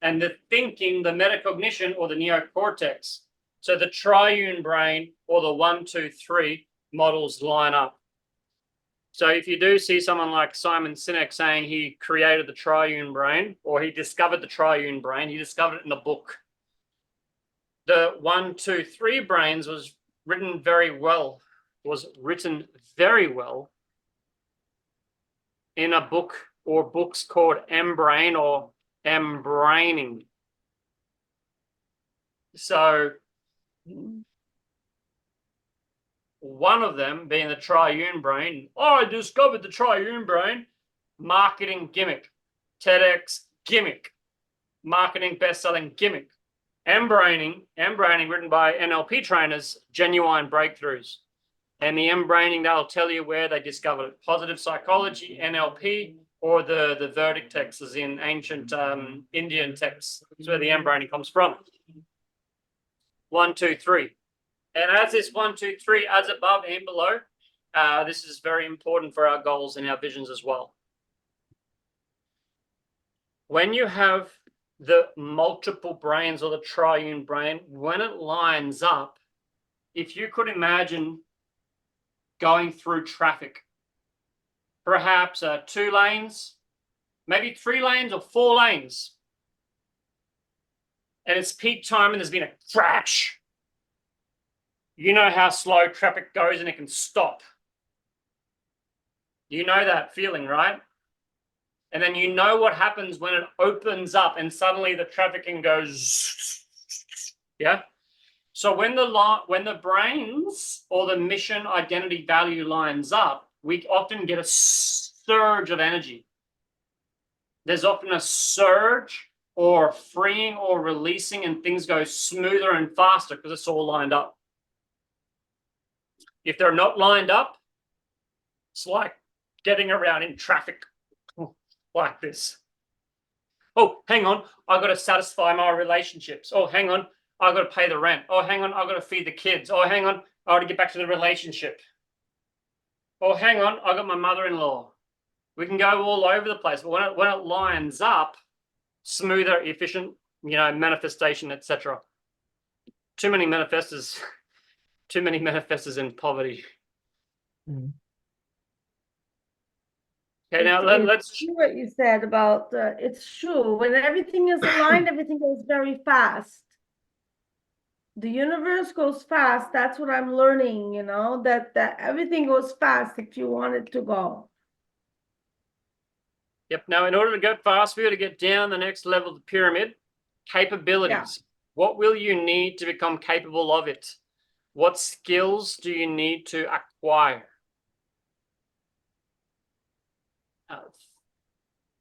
and the thinking, the metacognition, or the neocortex. So the triune brain or the 1, 2, 3 models line up. So if you do see someone like Simon Sinek saying he created the triune brain, or he discovered the triune brain, he discovered it in a book. The 1, 2, 3 brains was written very well in a book or books called M-Brain or M-Braining. So one of them being the triune brain. Oh, I discovered the triune brain. Marketing gimmick. TEDx gimmick. Marketing best-selling gimmick. M-Braining written by NLP trainers, genuine breakthroughs. And the M-Braining, they'll tell you where they discovered it. Positive psychology, NLP, or the Vedic texts in ancient Indian texts. That's where the M-Braining comes from. 1, 2, 3. And as this 1, 2, 3, as above and below, this is very important for our goals and our visions as well. When you have the multiple brains or the triune brain, when it lines up, if you could imagine going through traffic, perhaps 2 lanes, maybe 3 lanes or 4 lanes, and it's peak time and there's been a crash. You know how slow traffic goes and it can stop. You know that feeling, right? And then you know what happens when it opens up and suddenly the trafficking goes, yeah? So when the brains or the mission identity value lines up, we often get a surge of energy. There's often a surge or freeing or releasing, and things go smoother and faster because it's all lined up. If they're not lined up, it's like getting around in traffic like this. Oh, hang on, I've got to satisfy my relationships. Oh, hang on, I've got to pay the rent. Oh, hang on, I've got to feed the kids. Oh, hang on, I've got to get back to the relationship. Oh, hang on, I've got my mother-in-law. We can go all over the place, but when it lines up, smoother, efficient, manifestation, etc. Too many manifestors in poverty. Okay, now let's see what you said about it's true. When everything is aligned, everything goes very fast. The universe goes fast. That's what I'm learning, that everything goes fast if you want it to go. Yep. Now, in order to go fast, we got to get down the next level of the pyramid. Capabilities. Yeah. What will you need to become capable of it? What skills do you need to acquire?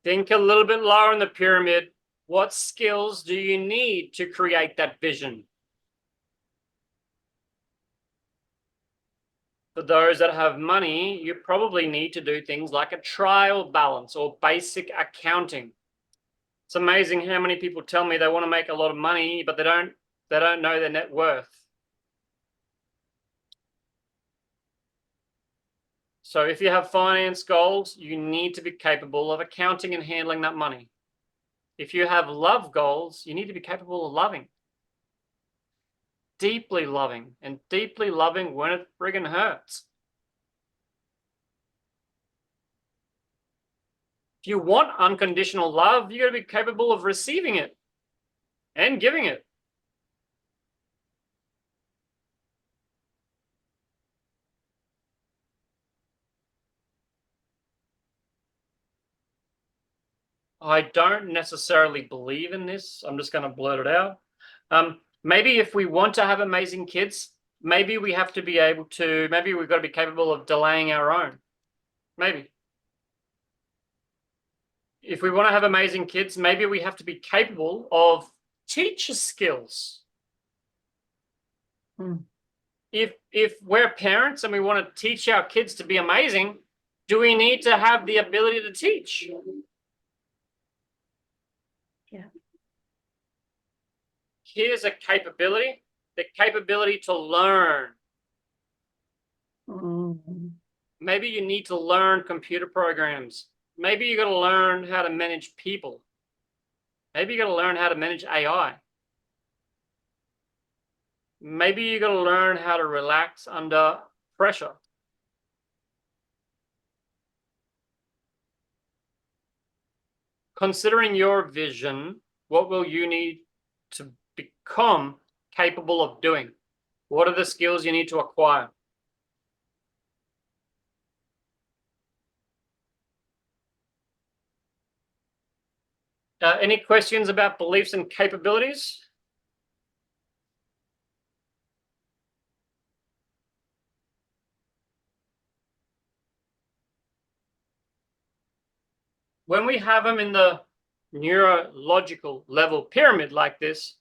Think a little bit lower in the pyramid. What skills do you need to create that vision? For those that have money, you probably need to do things like a trial balance or basic accounting. It's amazing how many people tell me they want to make a lot of money, but they don't know their net worth. So if you have finance goals, you need to be capable of accounting and handling that money. If you have love goals, you need to be capable of loving. Deeply loving, and deeply loving when it friggin' hurts. If you want unconditional love, you got to be capable of receiving it and giving it. I don't necessarily believe in this. I'm just going to blurt it out. Maybe if we want to have amazing kids, maybe we have to be able to, maybe we've got to be capable of delaying our own. Maybe. If we want to have amazing kids, maybe we have to be capable of teacher skills. If we're parents and we want to teach our kids to be amazing, do we need to have the ability to teach? Yeah. Here's a capability, the capability to learn. Maybe you need to learn computer programs. Maybe you got to learn how to manage people. Maybe you got to learn how to manage AI. Maybe you got to learn how to relax under pressure. considering your vision, what will you need to become capable of doing? What are the skills you need to acquire? Any questions about beliefs and capabilities? When we have them in the neurological level pyramid like this,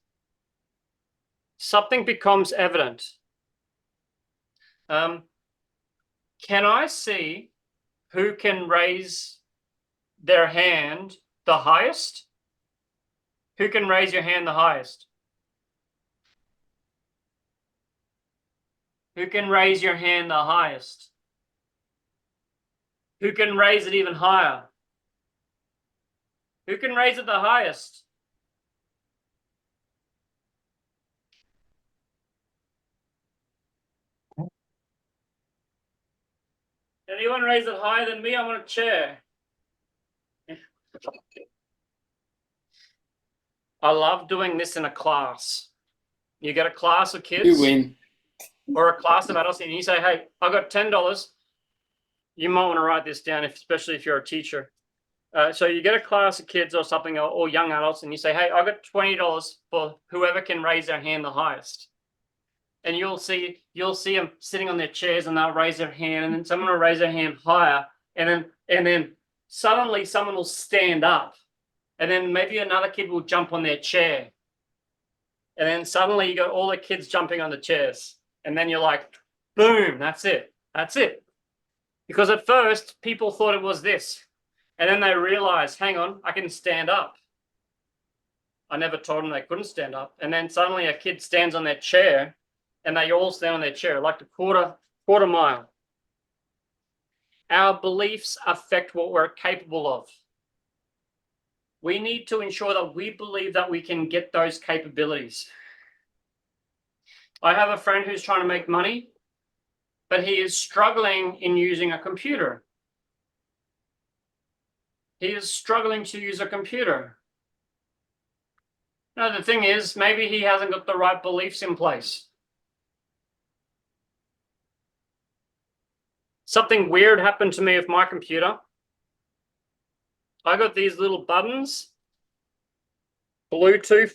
something becomes evident. Can I see who can raise their hand the highest? Who can raise your hand the highest? Who can raise your hand the highest? Who can raise it even higher? Who can raise it the highest? Anyone raise it higher than me? I want a chair. I love doing this in a class. You get a class of kids. You win. Or a class of adults, and you say, hey, I got $10. You might want to write this down, especially if you're a teacher. So you get a class of kids or something, or young adults, and you say, hey, I got $20 for whoever can raise their hand the highest. And you'll see them sitting on their chairs, and they'll raise their hand, and then someone will raise their hand higher, and then suddenly someone will stand up, and then maybe another kid will jump on their chair, and then suddenly you got all the kids jumping on the chairs. And then you're like, boom, that's it. That's it. Because at first, people thought it was this. And then they realized, hang on, I can stand up. I never told them they couldn't stand up. And then suddenly a kid stands on their chair, and they all stand on their chair, like a quarter mile. Our beliefs affect what we're capable of. We need to ensure that we believe that we can get those capabilities. I have a friend who's trying to make money, but he is struggling in using a computer. He is struggling to use a computer. Now, the thing is, maybe he hasn't got the right beliefs in place. Something weird happened to me with my computer. I got these little buttons, Bluetooth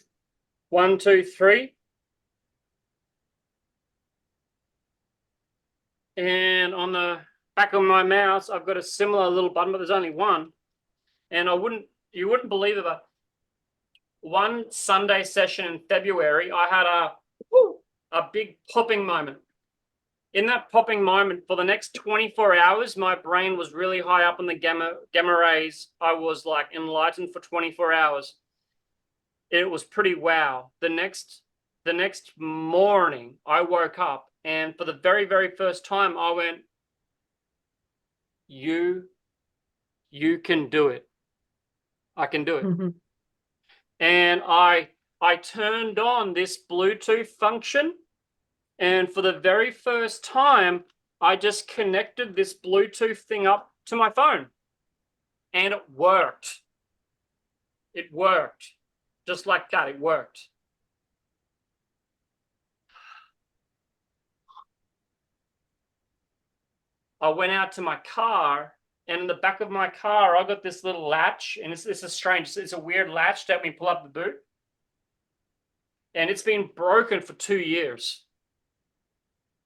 1, 2, 3. And on the back of my mouse, I've got a similar little button, but there's only one. And you wouldn't believe it, but one Sunday session in February, I had a big popping moment. In that popping moment, for the next 24 hours, my brain was really high up in the gamma rays. I was like enlightened for 24 hours. It was pretty wow. The next morning, I woke up. And for the very, very first time, I went, you can do it. I can do it. Mm-hmm. And I turned on this Bluetooth function. And for the very first time, I just connected this Bluetooth thing up to my phone. And it worked. It worked. Just like that, it worked. I went out to my car, and in the back of my car, I got this little latch, and it's a strange, it's a weird latch to help me pull up the boot. And it's been broken for 2 years.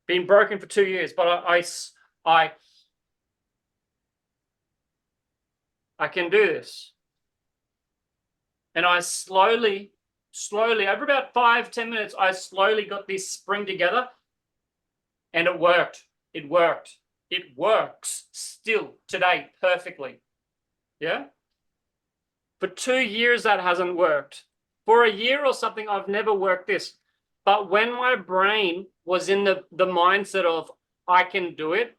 Been broken for 2 years, but I can do this. And I slowly, over about 5-10 minutes, I slowly got this spring together, and it worked. It worked. It works still today perfectly. Yeah? For 2 years, that hasn't worked. For a year or something, I've never worked this. But when my brain was in the mindset of, I can do it,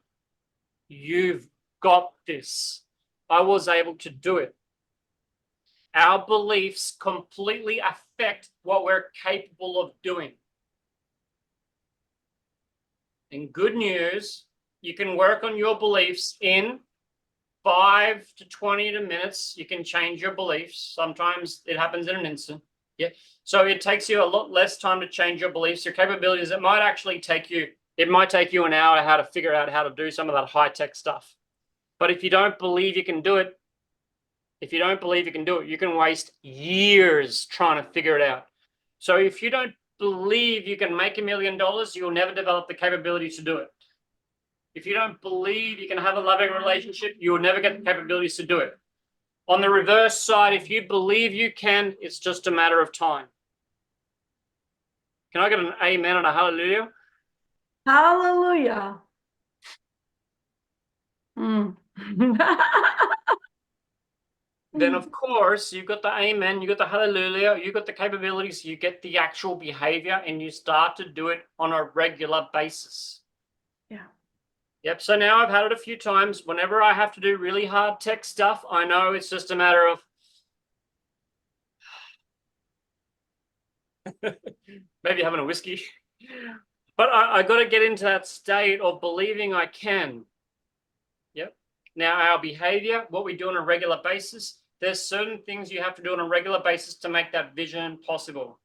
you've got this, I was able to do it. Our beliefs completely affect what we're capable of doing. And good news, you can work on your beliefs in 5 to 20 minutes, you can change your beliefs. Sometimes it happens in an instant. Yeah. So it takes you a lot less time to change your beliefs, your capabilities. It might actually take you, an hour how to figure out how to do some of that high-tech stuff. But if you don't believe you can do it, you can waste years trying to figure it out. So if you don't believe you can make $1 million, you'll never develop the capability to do it. If you don't believe you can have a loving relationship, you will never get the capabilities to do it. On the reverse side, if you believe you can, it's just a matter of time. Can I get an amen and a hallelujah? Hallelujah. Mm. Then, of course, you've got the amen, you got the hallelujah, you got the capabilities, you get the actual behavior, and you start to do it on a regular basis. Yeah. Yep. So now I've had it a few times. Whenever I have to do really hard tech stuff, I know it's just a matter of maybe having a whiskey. But I got to get into that state of believing I can. Yep. Now, our behavior, what we do on a regular basis, there's certain things you have to do on a regular basis to make that vision possible.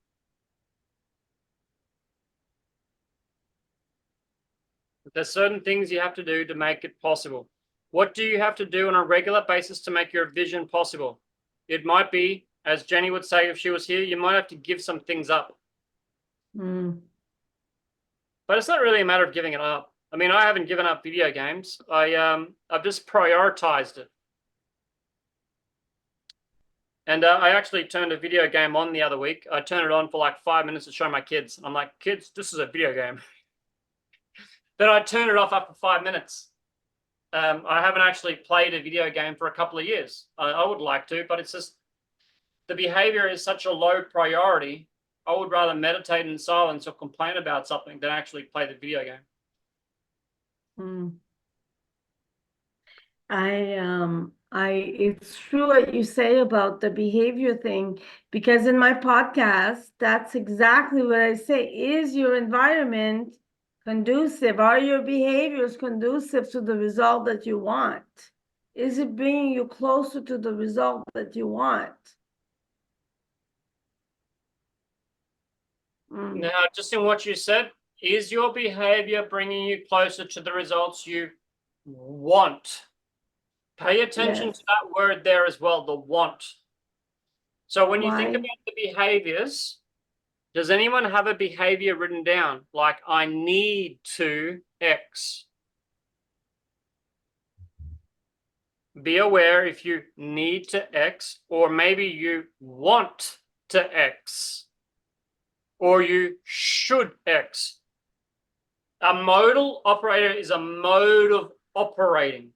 There's certain things you have to do to make it possible. What do you have to do on a regular basis to make your vision possible? It might be, as Jenny would say if she was here, you might have to give some things up. Mm. But it's not really a matter of giving it up. I mean, I haven't given up video games. I've just prioritized it. And I actually turned a video game on the other week. I turned it on for like 5 minutes to show my kids. I'm like, kids, this is a video game. Then I turned it off after 5 minutes. I haven't actually played a video game for a couple of years. I would like to, but it's just the behavior is such a low priority. I would rather meditate in silence or complain about something than actually play the video game. It's true what you say about the behavior thing, because in my podcast, that's exactly what I say. Is your environment conducive? Are your behaviors conducive to the result that you want? Is it bringing you closer to the result that you want? Now, just in what you said, is your behavior bringing you closer to the results you want? Pay attention to that word there as well, the want. So when you think about the behaviors, does anyone have a behavior written down? Like, I need to X. Be aware if you need to X, or maybe you want to X, or you should X. A modal operator is a mode of operating.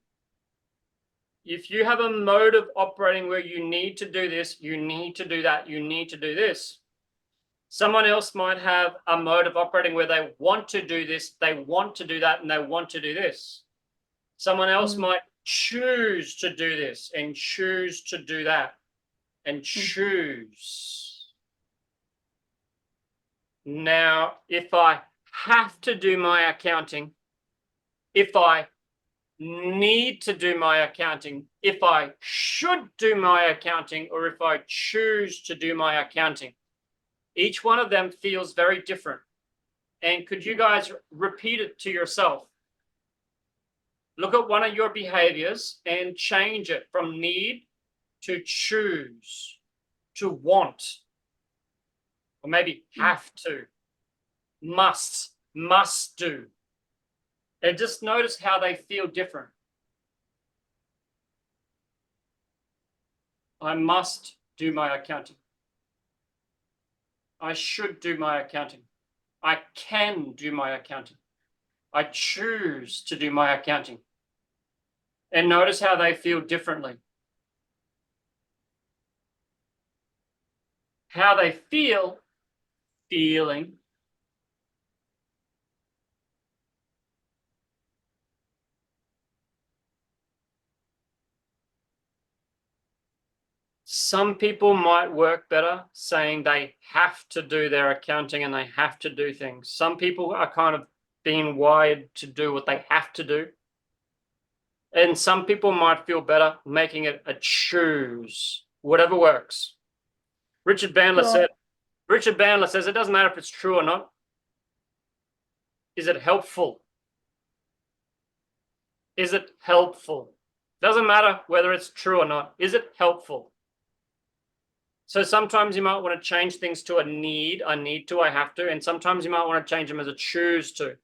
If you have a mode of operating where you need to do this, you need to do that, you need to do this. Someone else might have a mode of operating where they want to do this, they want to do that, and they want to do this. Someone else might choose to do this and choose to do that and choose. Now, if I have to do my accounting, if I need to do my accounting, if I should do my accounting, or if I choose to do my accounting, each one of them feels very different. And could you guys repeat it to yourself? Look at one of your behaviors and change it from need to choose, to want, or maybe have to, must do. And just notice how they feel different. I must do my accounting. I should do my accounting. I can do my accounting. I choose to do my accounting. And notice how they feel differently. How they feel, feeling. Some people might work better saying they have to do their accounting and they have to do things. Some people are kind of being wired to do what they have to do. And some people might feel better making it a choose, whatever works. Richard Bandler says it doesn't matter if it's true or not. Is it helpful? Is it helpful? Doesn't matter whether it's true or not. Is it helpful? So sometimes you might want to change things to a need. I need to, I have to. And sometimes you might want to change them as a choose to.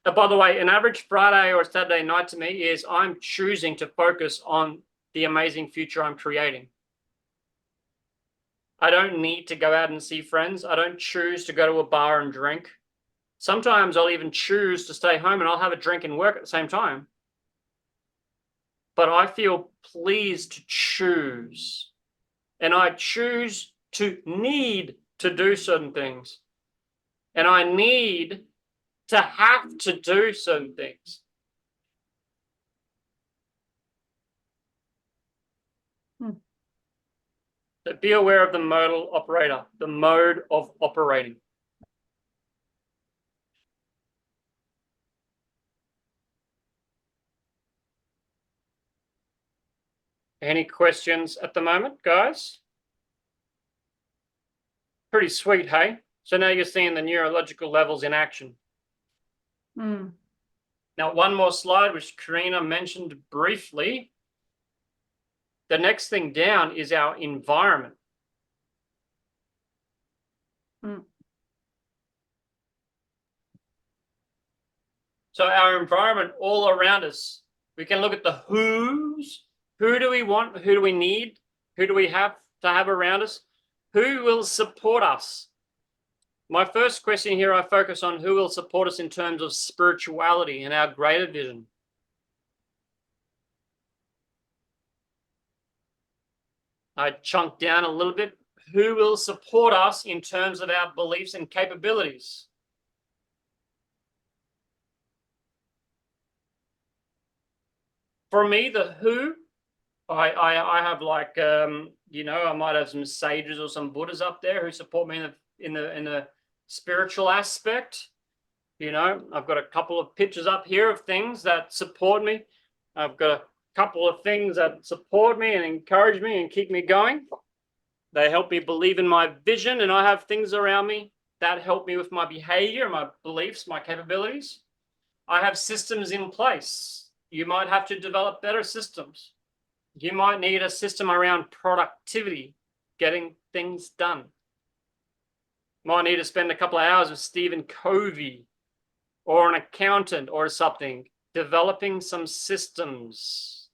By the way, an average Friday or Saturday night to me is I'm choosing to focus on the amazing future I'm creating. I don't need to go out and see friends. I don't choose to go to a bar and drink. Sometimes I'll even choose to stay home and I'll have a drink and work at the same time. But I feel pleased to choose. And I choose to need to do certain things. And I need to have to do certain things. So be aware of the modal operator, the mode of operating. Any questions at the moment, guys? Pretty sweet, hey? So now you're seeing the neurological levels in action. Now, one more slide, which Karina mentioned briefly. The next thing down is our environment. So our environment all around us, we can look at the who's. Who do we want? Who do we need? Who do we have to have around us? Who will support us? My first question here, I focus on who will support us in terms of spirituality and our greater vision. I chunk down a little bit. Who will support us in terms of our beliefs and capabilities? For me, the who, I have like, you know, I might have some sages or some Buddhas up there who support me in the spiritual aspect. You know, I've got a couple of pictures up here of things that support me. I've got a couple of things that support me and encourage me and keep me going. They help me believe in my vision, and I have things around me that help me with my behavior, my beliefs, my capabilities. I have systems in place. You might have to develop better systems. You might need a system around productivity, getting things done. Might need to spend a couple of hours with Stephen Covey or an accountant or something, developing some systems.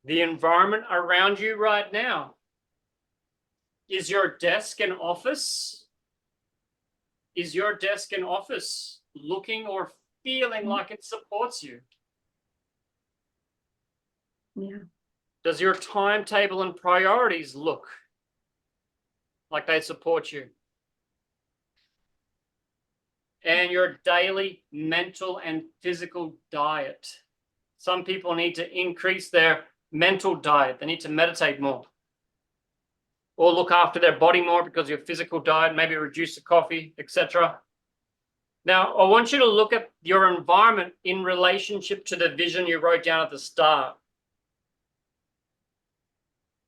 The environment around you right now. Is your desk an office? Is your desk an office looking or feeling like it supports you? Yeah. Does your timetable and priorities look like they support you? And your daily mental and physical diet. Some people need to increase their mental diet. They need to meditate more. Or look after their body more because your physical diet, maybe reduce the coffee, etc. Now, I want you to look at your environment in relationship to the vision you wrote down at the start.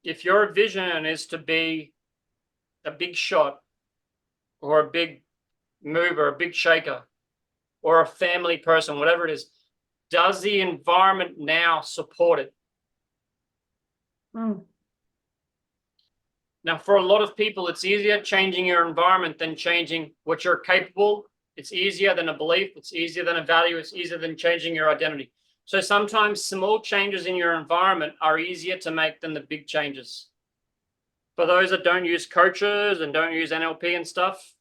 If your vision is to be a big shot or a big mover, a big shaker, or a family person, whatever it is, does the environment now support it? Now, for a lot of people, it's easier changing your environment than changing what you're capable. It's easier than a belief. It's easier than a value. It's easier than changing your identity. So sometimes small changes in your environment are easier to make than the big changes. For those that don't use coaches and don't use NLP and stuff,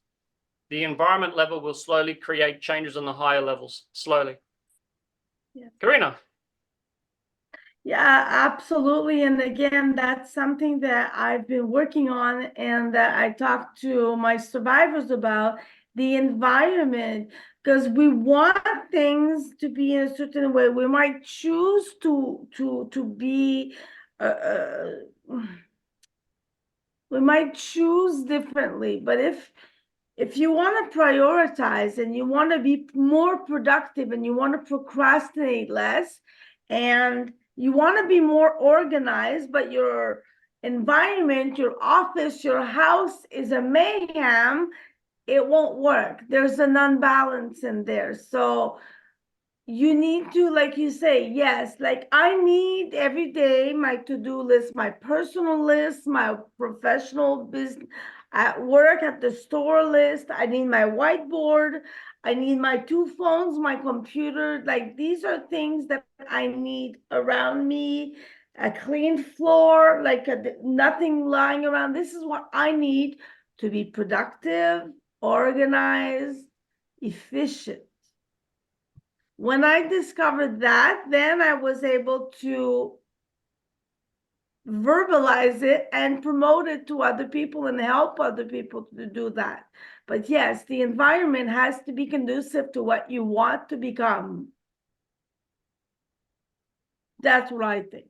the environment level will slowly create changes on the higher levels, slowly. Yeah. Karina. Yeah, absolutely. And again, that's something that I've been working on and that I talk to my survivors about, the environment, because we want things to be in a certain way. We might choose to be, we might choose differently, but if if you want to prioritize and you want to be more productive and you want to procrastinate less and you want to be more organized, but your environment, your office, your house is a mayhem, it won't work. There's an unbalance in there. So you need to, like you say, yes, like I need every day my to-do list, my personal list, my professional business at work, at the store list. I need my whiteboard. I need my 2 phones, my computer. Like these are things that I need around me. A clean floor, like nothing lying around. This is what I need to be productive, organized, efficient. When I discovered that, then I was able to verbalize it and promote it to other people and help other people to do that. But yes, the environment has to be conducive to what you want to become. That's what I think.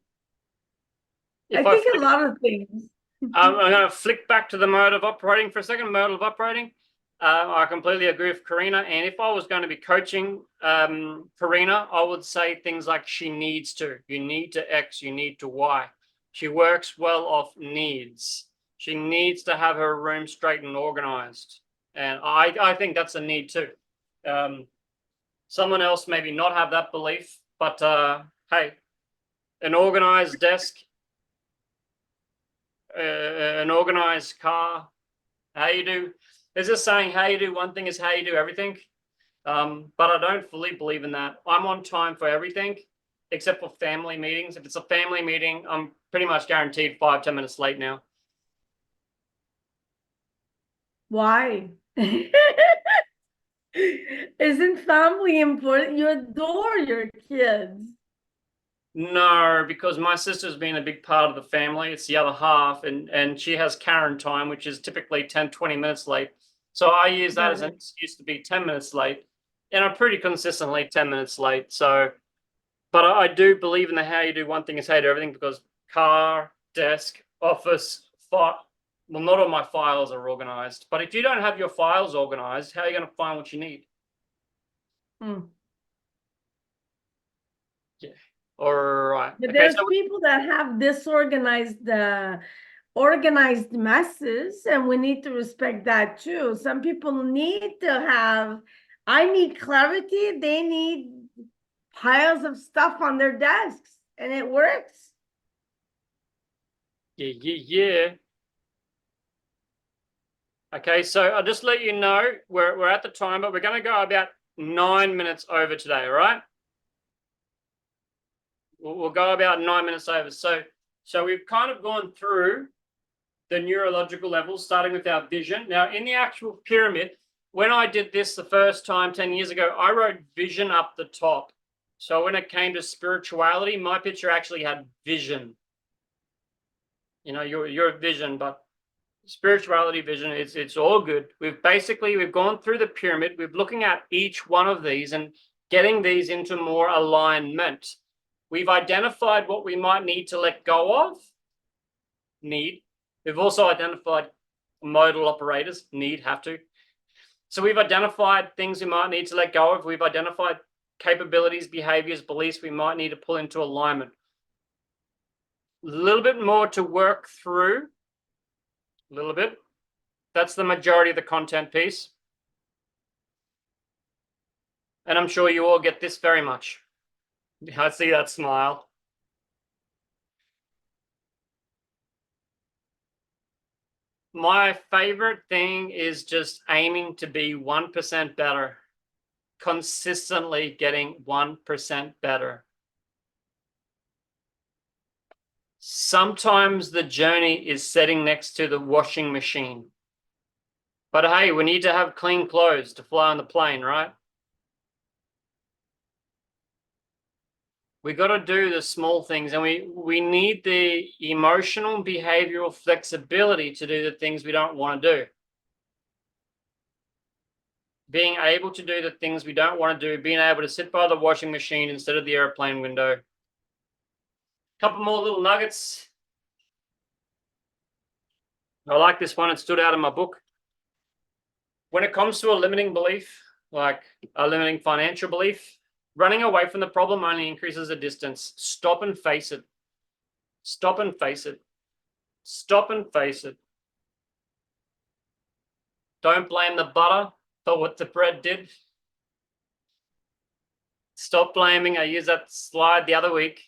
I think a lot of things. I'm going to flick back to the mode of operating for a second. Mode of operating. I completely agree with Karina. And if I was going to be coaching Karina, I would say things like she needs to. You need to X, you need to Y. She works well off needs. She needs to have her room straight and organized. And I think that's a need too. Someone else maybe not have that belief, but hey, an organized desk, an organized car, how you do. There's this saying, how you do one thing is how you do everything. But I don't fully believe in that. I'm on time for everything, except for family meetings. If it's a family meeting, I'm pretty much guaranteed 5-10 minutes late now. Why? Isn't family important? You adore your kids. No, because my sister's been a big part of the family. It's the other half, and she has Karen time, which is typically 10-20 minutes late. So I use that as an excuse to be 10 minutes late, and I'm pretty consistently 10 minutes late. So, but I do believe in the how you do one thing is how you do everything, because car, desk, office, well, not all my files are organized. But if you don't have your files organized, how are you going to find what you need? Yeah. All right. But Okay, there's so people that have disorganized organized messes, and we need to respect that too. Some people need to have, I need clarity, they need piles of stuff on their desks, and it works. Yeah. Okay, so I'll just let you know we're at the time, but we're going to go about 9 minutes over today, all right? We'll go about 9 minutes over. So we've kind of gone through the neurological levels, starting with our vision. Now, in the actual pyramid, when I did this the first time 10 years ago, I wrote vision up the top. So when it came to spirituality, my picture actually had vision. You know, your vision, but spirituality, vision, it's all good. We've gone through the pyramid. We're looking at each one of these and getting these into more alignment. We've identified what we might need to let go of. We've also identified modal operators, have to. So we've identified things we might need to let go of. We've identified capabilities, behaviors, beliefs we might need to pull into alignment. A little bit more to work through. A little bit. That's the majority of the content piece. And I'm sure you all get this very much. I see that smile. My favorite thing is just aiming to be 1% better, consistently getting 1% better. Sometimes the journey is sitting next to the washing machine. But hey, we need to have clean clothes to fly on the plane, right? We got to do the small things, and we need the emotional behavioral flexibility to do the things we don't want to do. Being able to do the things we don't want to do, being able to sit by the washing machine instead of the airplane window. A couple more little nuggets. I like this one. It stood out in my book. When it comes to a limiting belief, like a limiting financial belief, running away from the problem only increases the distance. Stop and face it. Stop and face it. Stop and face it. Don't blame the butter for what the bread did. Stop blaming. I used that slide the other week.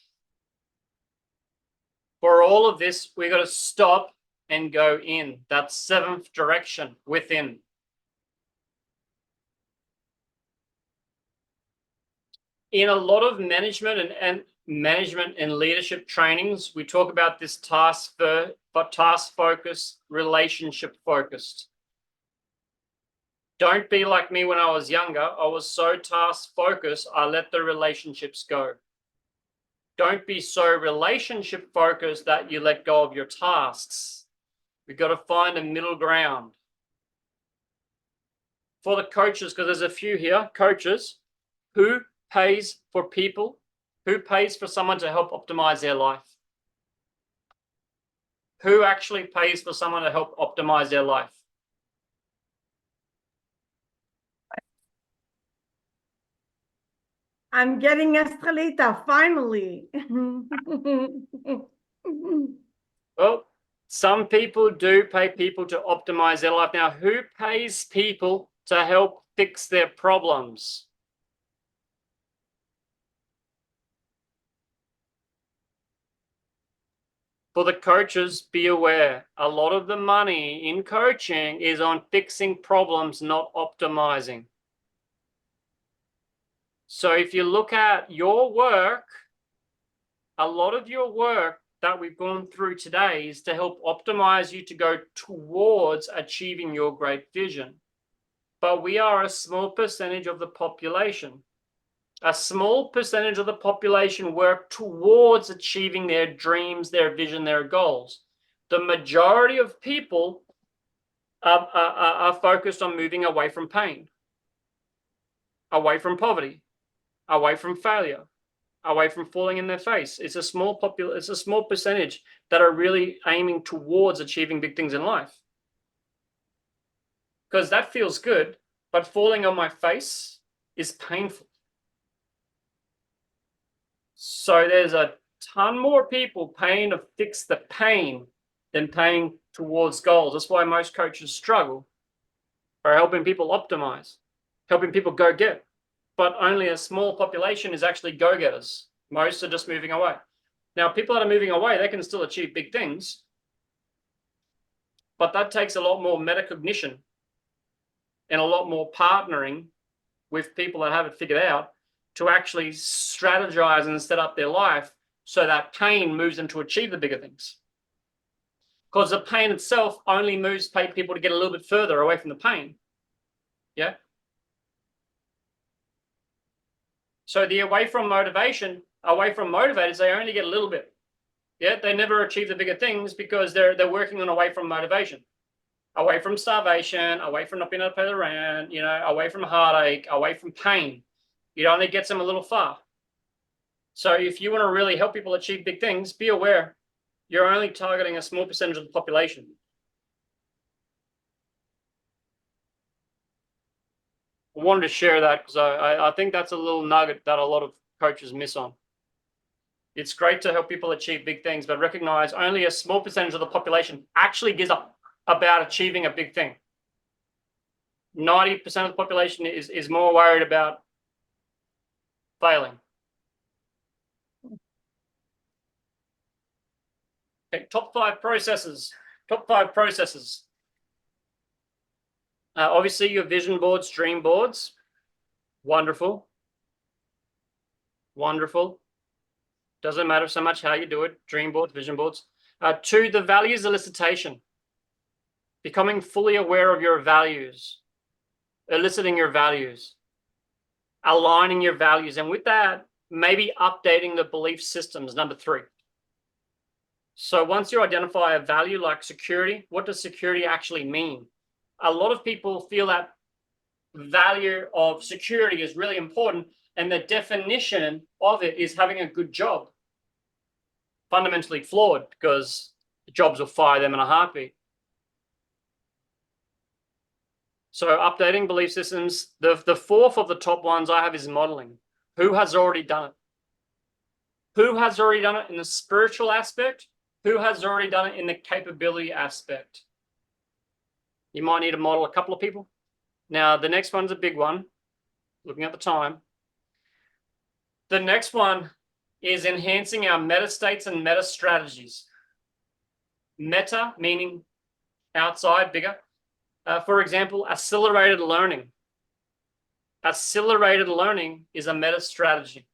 For all of this, we got to stop and go in. That seventh direction, within. In a lot of management and management and leadership trainings, we talk about this task focused, relationship focused. Don't be like me when I was younger. I was so task focused, I let the relationships go. Don't be so relationship focused that you let go of your tasks. We've got to find a middle ground. For the coaches, because there's a few here, coaches, who pays for people? Who pays for someone to help optimize their life? Who actually pays for someone to help optimize their life? I'm getting escalator, finally. Well, some people do pay people to optimize their life. Now, who pays people to help fix their problems? For the coaches, be aware, a lot of the money in coaching is on fixing problems, not optimizing. So if you look at your work, a lot of your work that we've gone through today is to help optimize you to go towards achieving your great vision. But we are a small percentage of the population. A small percentage of the population work towards achieving their dreams, their vision, their goals. The majority of people are focused on moving away from pain, away from poverty, away from failure, away from falling in their face. It's a small percentage that are really aiming towards achieving big things in life. Because that feels good, but falling on my face is painful. So there's a ton more people paying to fix the pain than paying towards goals. That's why most coaches struggle, are helping people optimize, helping people go get. But only a small population is actually go-getters. Most are just moving away. Now, people that are moving away, they can still achieve big things, but that takes a lot more metacognition and a lot more partnering with people that have it figured out to actually strategize and set up their life so that pain moves them to achieve the bigger things. Because the pain itself only moves people to get a little bit further away from the pain. Yeah. So the away from motivators, they only get a little bit. Yeah, they never achieve the bigger things because they're working on away from motivation, away from starvation, away from not being able to pay the rent, away from heartache, away from pain. It only gets them a little far. So if you want to really help people achieve big things, be aware you're only targeting a small percentage of the population. I wanted to share that because I think that's a little nugget that a lot of coaches miss on. It's great to help people achieve big things, but recognize only a small percentage of the population actually gives up about achieving a big thing. 90% of the population is more worried about failing. Okay, top 5 processes. Obviously, your vision boards, dream boards. Wonderful. Doesn't matter so much how you do it. Dream boards, vision boards. 2, the values elicitation. Becoming fully aware of your values. Eliciting your values. Aligning your values. And with that, maybe updating the belief systems, number 3. So once you identify a value like security, what does security actually mean? A lot of people feel that value of security is really important, and the definition of it is having a good job. Fundamentally flawed, because the jobs will fire them in a heartbeat. So updating belief systems, the fourth of the top ones I have is modeling. Who has already done it? Who has already done it in the spiritual aspect? Who has already done it in the capability aspect? You might need to model a couple of people. Now, the next one's a big one, looking at the time. The next one is enhancing our meta states and meta strategies. Meta meaning outside, bigger. For example, accelerated learning. Accelerated learning is a meta strategy.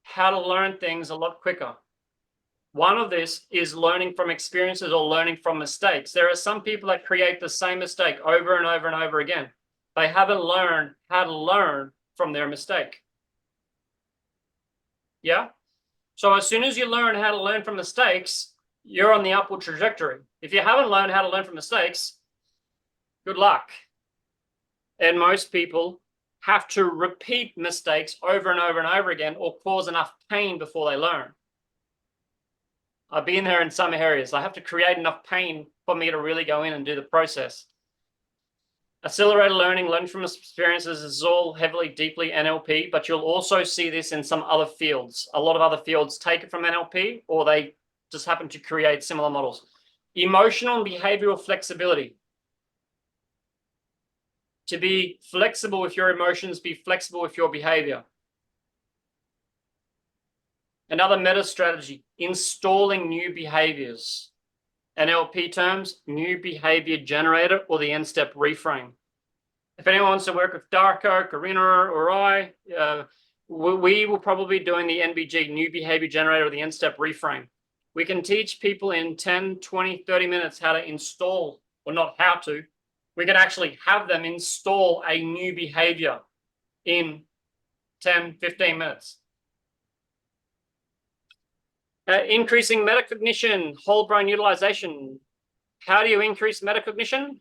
How to learn things a lot quicker. One of this is learning from experiences or learning from mistakes. There are some people that create the same mistake over and over and over again. They haven't learned how to learn from their mistake. Yeah? So as soon as you learn how to learn from mistakes, you're on the upward trajectory. If you haven't learned how to learn from mistakes, good luck. And most people have to repeat mistakes over and over and over again or cause enough pain before they learn. I've been there in some areas. I have to create enough pain for me to really go in and do the process. Accelerated learning, learn from experiences is all heavily, deeply NLP, but you'll also see this in some other fields. A lot of other fields take it from NLP, or they just happen to create similar models. Emotional and behavioral flexibility. To be flexible with your emotions, be flexible with your behavior. Another meta strategy, installing new behaviors. NLP terms, new behavior generator, or the end-step reframe. If anyone wants to work with Darko, Karina, or I, we will probably be doing the NBG, new behavior generator, or the end-step reframe. We can teach people in 10, 20, 30 minutes how to install, or not how to, we can actually have them install a new behavior in 10, 15 minutes. Increasing metacognition, whole brain utilization. How do you increase metacognition?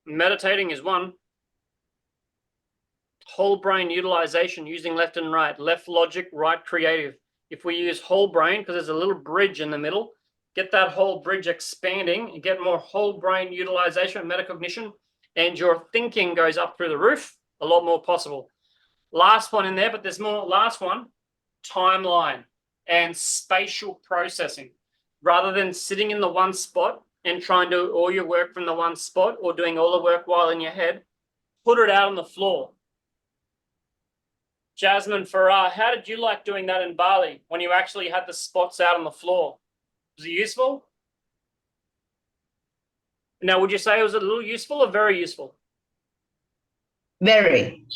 Meditating is one. Whole brain utilization, using left and right, left logic, right creative. If we use whole brain, because there's a little bridge in the middle, get that whole bridge expanding and get more whole brain utilization and metacognition, and your thinking goes up through the roof, a lot more possible. Last one in there, but there's more. Last one, timeline and spatial processing. Rather than sitting in the one spot and trying to do all your work from the one spot or doing all the work while in your head, put it out on the floor. Jasmine Farrar, how did you like doing that in Bali when you actually had the spots out on the floor? Was it useful? Now, would you say it was a little useful or very useful? Very,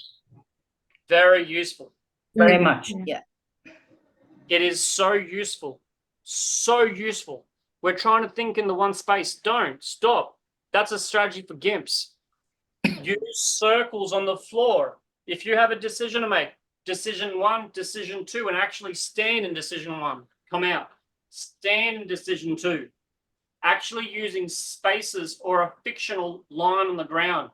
Very useful. very much. Yeah. It is so useful. So useful. We're trying to think in the one space. Don't stop. That's a strategy for gimps. Use circles on the floor. If you have a decision to make, decision 1, decision 2, and actually stand in decision 1. Come out. Stand in decision 2. Actually using spaces or a fictional line on the ground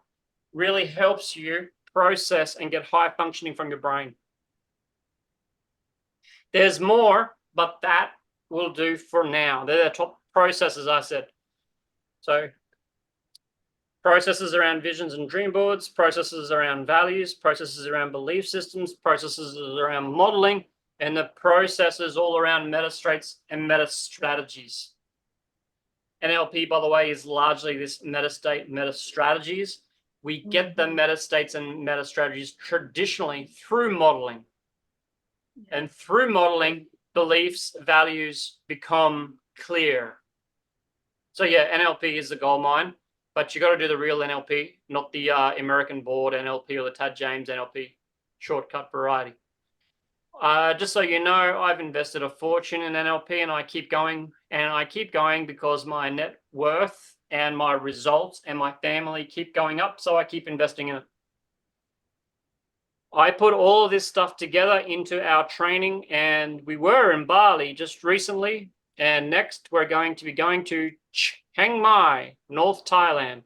really helps you process and get high functioning from your brain. There's more, but that will do for now. They're the top processes I said. So processes around visions and dream boards, processes around values, processes around belief systems, processes around modeling, and the processes all around meta states and meta strategies. NLP, by the way, is largely this meta state, meta strategies. We get the meta states and meta strategies traditionally through modeling. And through modeling, beliefs, values become clear. So yeah, NLP is the gold mine, but you got to do the real NLP, not the American board NLP or the Tad James NLP shortcut variety. Just so you know, I've invested a fortune in NLP, and I keep going. And I keep going because my net worth and my results and my family keep going up, so I keep investing in it. I put all of this stuff together into our training, and we were in Bali just recently, and next we're going to be going to Chiang Mai, North Thailand.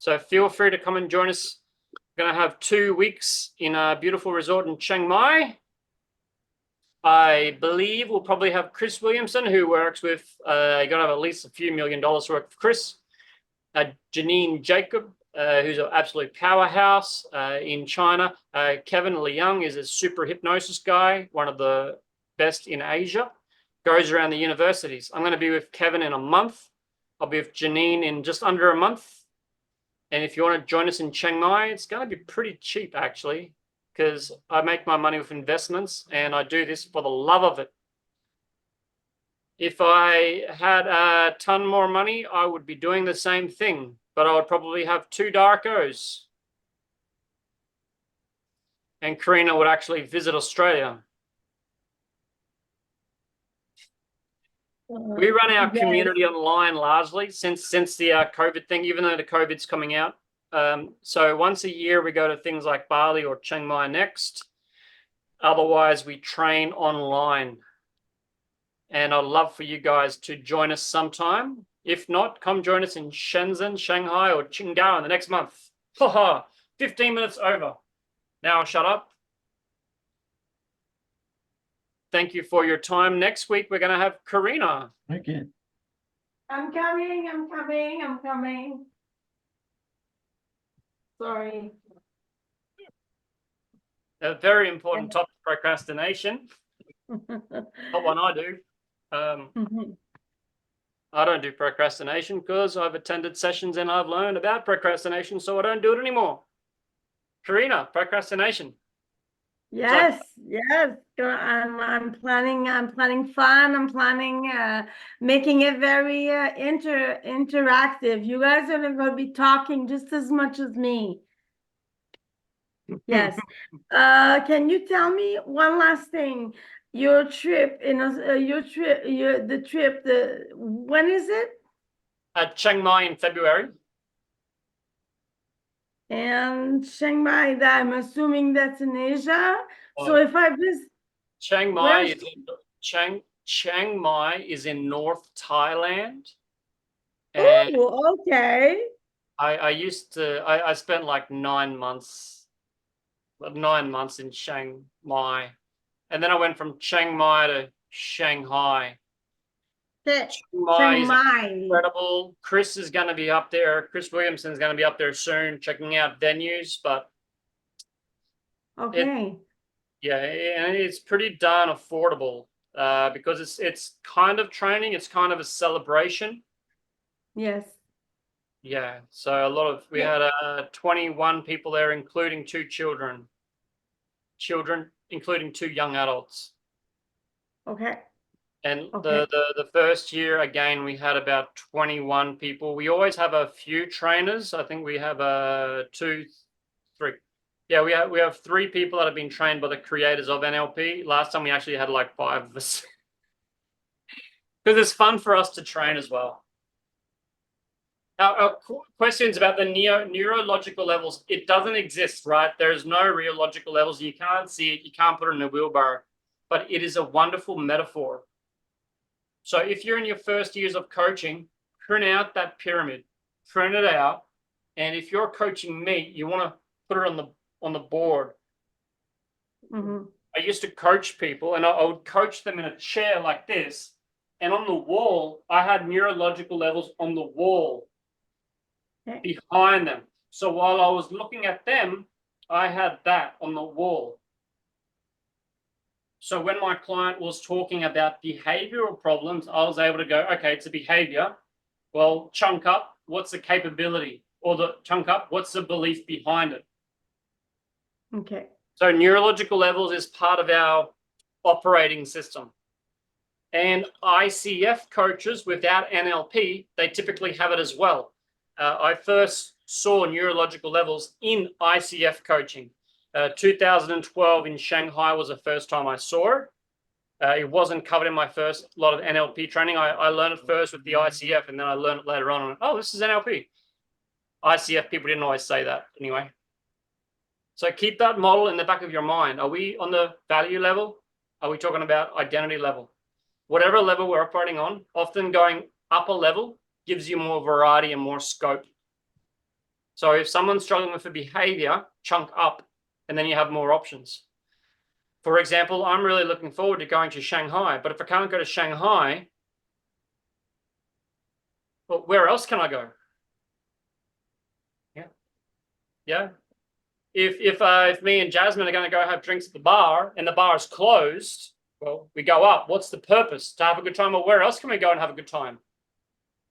So feel free to come and join us. We're going to have 2 weeks in a beautiful resort in Chiang Mai. I believe we'll probably have Chris Williamson, who works with, you're going to have at least a few $1 million to work with Chris. Janine Jacob, who's an absolute powerhouse in China. Kevin Liang is a super hypnosis guy, one of the best in Asia, goes around the universities. I'm going to be with Kevin in a month. I'll be with Janine in just under a month. And if you want to join us in Chiang Mai, it's going to be pretty cheap, actually, because I make my money with investments and I do this for the love of it. If I had a ton more money, I would be doing the same thing, but I would probably have 2 Darkos. And Karina would actually visit Australia. We run our community online largely since the COVID thing, even though the COVID's coming out. So once a year, we go to things like Bali or Chiang Mai next. Otherwise, we train online. And I'd love for you guys to join us sometime. If not, come join us in Shenzhen, Shanghai, or Qingdao in the next month. 15 minutes over. Now I'll shut up. Thank you for your time. Next week, we're going to have Karina. Okay. I'm coming. Sorry. A very important topic, procrastination. Not one I do. I don't do procrastination because I've attended sessions and I've learned about procrastination, so I don't do it anymore. Karina, procrastination. Yes. I'm planning fun. I'm planning making it very interactive. You guys are going to be talking just as much as me. Yes. Can you tell me one last thing? Your trip when is it? Chiang Mai in February. And Chiang Mai, I'm assuming that's in Asia. So if I visit Chiang Mai Chiang Mai is in North Thailand. And okay. I spent like 9 months in Chiang Mai. And then I went from Chiang Mai to Shanghai. Chiang Mai. Incredible. Chris is going to be up there. Chris Williamson's going to be up there soon, checking out venues. But okay, and it's pretty darn affordable because it's kind of training. It's kind of a celebration. Yes. Yeah. So we had 21 people there, including 2 children, including 2 young adults. Okay. And the first year, again, we had about 21 people. We always have a few trainers. I think we have 2, 3. Yeah, we have 3 people that have been trained by the creators of NLP. Last time we actually had like 5 of us. Because it's fun for us to train as well. Our questions about the neurological levels, it doesn't exist, right? There's no real logical levels. You can't see it. You can't put it in a wheelbarrow. But it is a wonderful metaphor. So if you're in your first years of coaching, print out that pyramid, print it out. And if you're coaching me, you want to put it on the board. I used to coach people and I would coach them in a chair like this. And on the wall, I had neurological levels on the wall behind them. So while I was looking at them, I had that on the wall. So when my client was talking about behavioral problems, I was able to go, okay, it's a behavior. Well, chunk up, what's the capability? Or the chunk up, what's the belief behind it? Okay. So neurological levels is part of our operating system. And ICF coaches without NLP, they typically have it as well. I first saw neurological levels in ICF coaching. 2012 in Shanghai was the first time I saw it. It wasn't covered in my first lot of NLP training. I learned it first with the ICF, and then I learned it later on. Oh, this is NLP. ICF people didn't always say that anyway. So keep that model in the back of your mind. Are we on the value level? Are we talking about identity level? Whatever level we're operating on, often going up a level gives you more variety and more scope. So if someone's struggling with a behavior, chunk up, and then you have more options. For example, I'm really looking forward to going to Shanghai, but if I can't go to Shanghai, well, where else can I go? Yeah. If me and Jasmine are going to go have drinks at the bar and the bar is closed, well, we go up. What's the purpose? To have a good time? Or where else can we go and have a good time?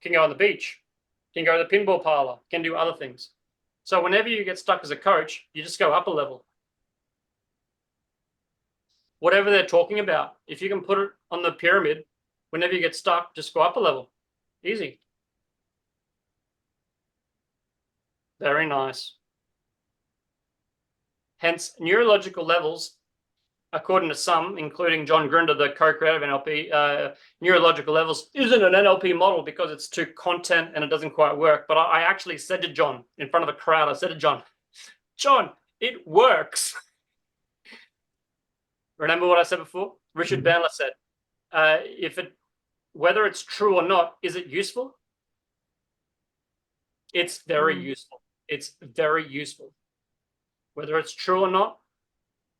Can go on the beach. Can go to the pinball parlor. Can do other things. So whenever you get stuck as a coach, you just go up a level. Whatever they're talking about, if you can put it on the pyramid, whenever you get stuck, just go up a level. Easy. Very nice. Hence, neurological levels, according to some, including John Grinder, the co-creator of NLP, neurological levels isn't an NLP model because it's too content and it doesn't quite work. But I actually said to John, in front of a crowd, I said to John, it works. Remember what I said before? Richard Bandler said, whether it's true or not, is it useful? It's very useful. It's very useful. Whether it's true or not,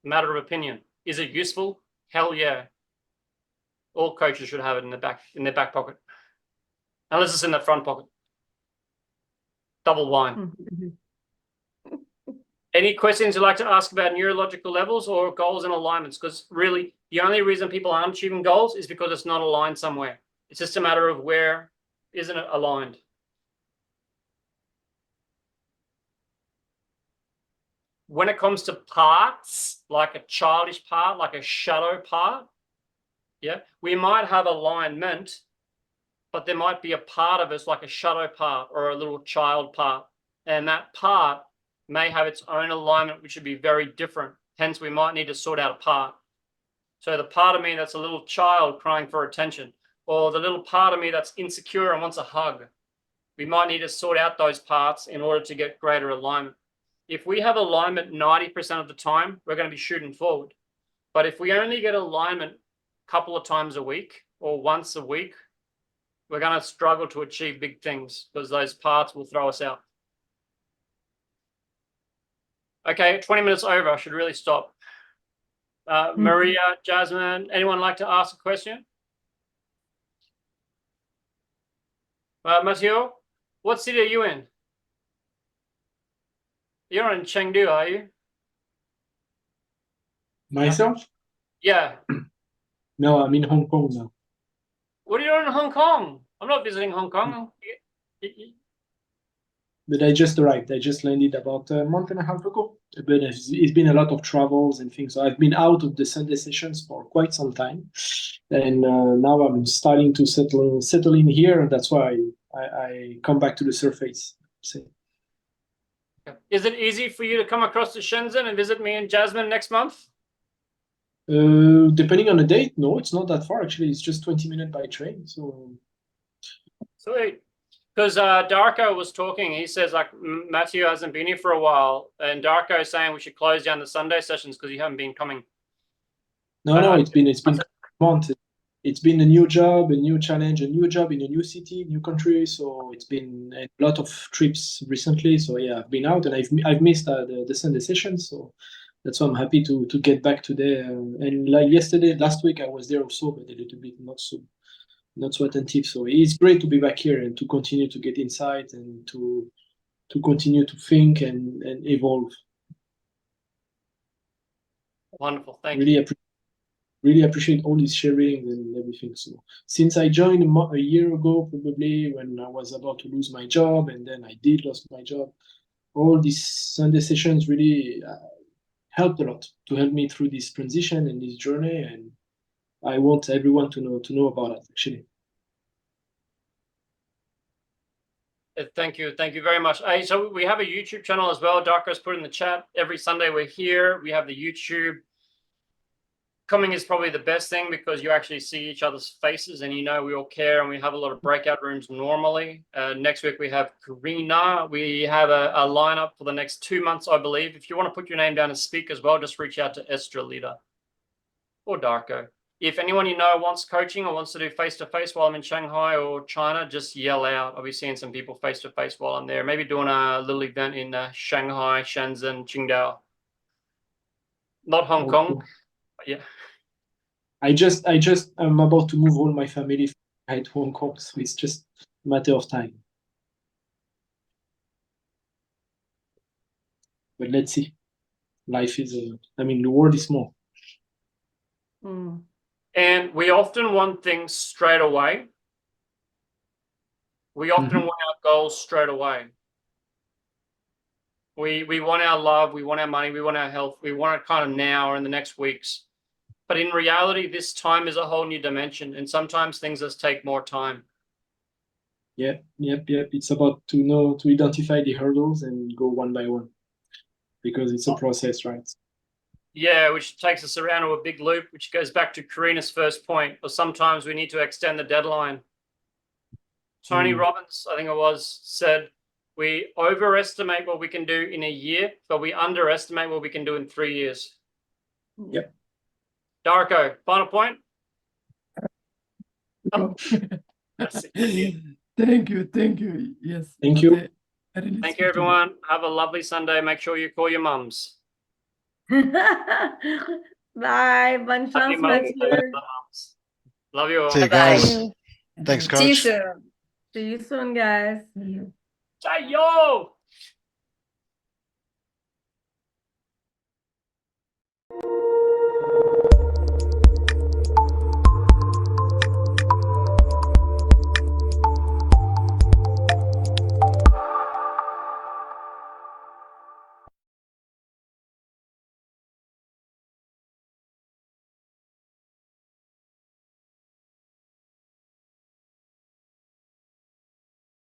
matter of opinion. Is it useful? Hell yeah. All coaches should have it in their back pocket. Unless it's in the front pocket. Double wine. Any questions you'd like to ask about neurological levels or goals and alignments? Because really, the only reason people aren't achieving goals is because it's not aligned somewhere. It's just a matter of where isn't it aligned. When it comes to parts, like a childish part, like a shadow part, yeah, we might have alignment, but there might be a part of us like a shadow part or a little child part. And that part may have its own alignment, which would be very different. Hence, we might need to sort out a part. So the part of me that's a little child crying for attention, or the little part of me that's insecure and wants a hug, we might need to sort out those parts in order to get greater alignment. If we have alignment 90% of the time, we're going to be shooting forward. But if we only get alignment a couple of times a week or once a week, we're going to struggle to achieve big things because those parts will throw us out. Okay, 20 minutes over. I should really stop. Maria, Jasmine, anyone like to ask a question? Matteo, what city are you in? You're in Chengdu, are you? Myself? Yeah. No, I'm in Hong Kong now. What are you doing in Hong Kong? I'm not visiting Hong Kong. But I just arrived. I just landed about a month and a half ago. But it's been a lot of travels and things. So I've been out of the Sunday sessions for quite some time. And now I'm starting to settle in here. And that's why I come back to the surface. Is it easy for you to come across to Shenzhen and visit me and Jasmine next month? Depending on the date, no, it's not that far. Actually, it's just 20 minutes by train. So sweet. Because Darko was talking, he says like Matthew hasn't been here for a while, and Darko is saying we should close down the Sunday sessions because you haven't been coming. No, it's been a month. It's been a new job, a new challenge, a new job in a new city, new country. So it's been a lot of trips recently. So yeah, I've been out and I've missed the Sunday sessions. So that's why I'm happy to get back today. And like last week I was there also, but a little bit not so attentive. So it's great to be back here and to continue to get insight and to continue to think and evolve. Wonderful, thank you. Really appreciate all this sharing and everything. So since I joined a year ago, probably when I was about to lose my job, and then I did lose my job, all these Sunday sessions really helped a lot to help me through this transition and this journey. And I want everyone to know about it, actually. Thank you very much. So we have a YouTube channel as well. Darko's put in the chat. Every Sunday we're here. We have the YouTube. Coming is probably the best thing because you actually see each other's faces and you know we all care, and we have a lot of breakout rooms normally. Next week we have Karina. We have a lineup for the next 2 months, I believe. If you want to put your name down and speak as well, just reach out to Estrelita or Darko. If anyone you know wants coaching or wants to do face-to-face while I'm in Shanghai or China, just yell out. I'll be seeing some people face-to-face while I'm there. Maybe doing a little event in Shanghai, Shenzhen, Qingdao. Not Hong Kong. Yeah. I'm about to move all my family to Hong Kong, so it's just a matter of time. But let's see. Life is, I mean, the world is small. Mm. And we often want things straight away. We often want our goals straight away. We want our love, we want our money, we want our health, we want it kind of now or in the next weeks. But in reality, this time is a whole new dimension, and sometimes things just take more time. Yep. It's about to identify the hurdles and go one by one, because it's a process, right? Yeah, which takes us around to a big loop, which goes back to Karina's first point, or sometimes we need to extend the deadline. Tony Robbins, I think it was, said, we overestimate what we can do in a year, but we underestimate what we can do in 3 years. Yep. Darko, final point? Thank you. Yes. Thank you. I really Thank you, everyone. Have a lovely Sunday. Make sure you call your mums. Bye. Bonne Happy chance, Mother's Day to Mathieu. the mums. Love you all. See you Bye-bye. guys. Thanks, See you coach. soon. See you soon, guys. Chayo!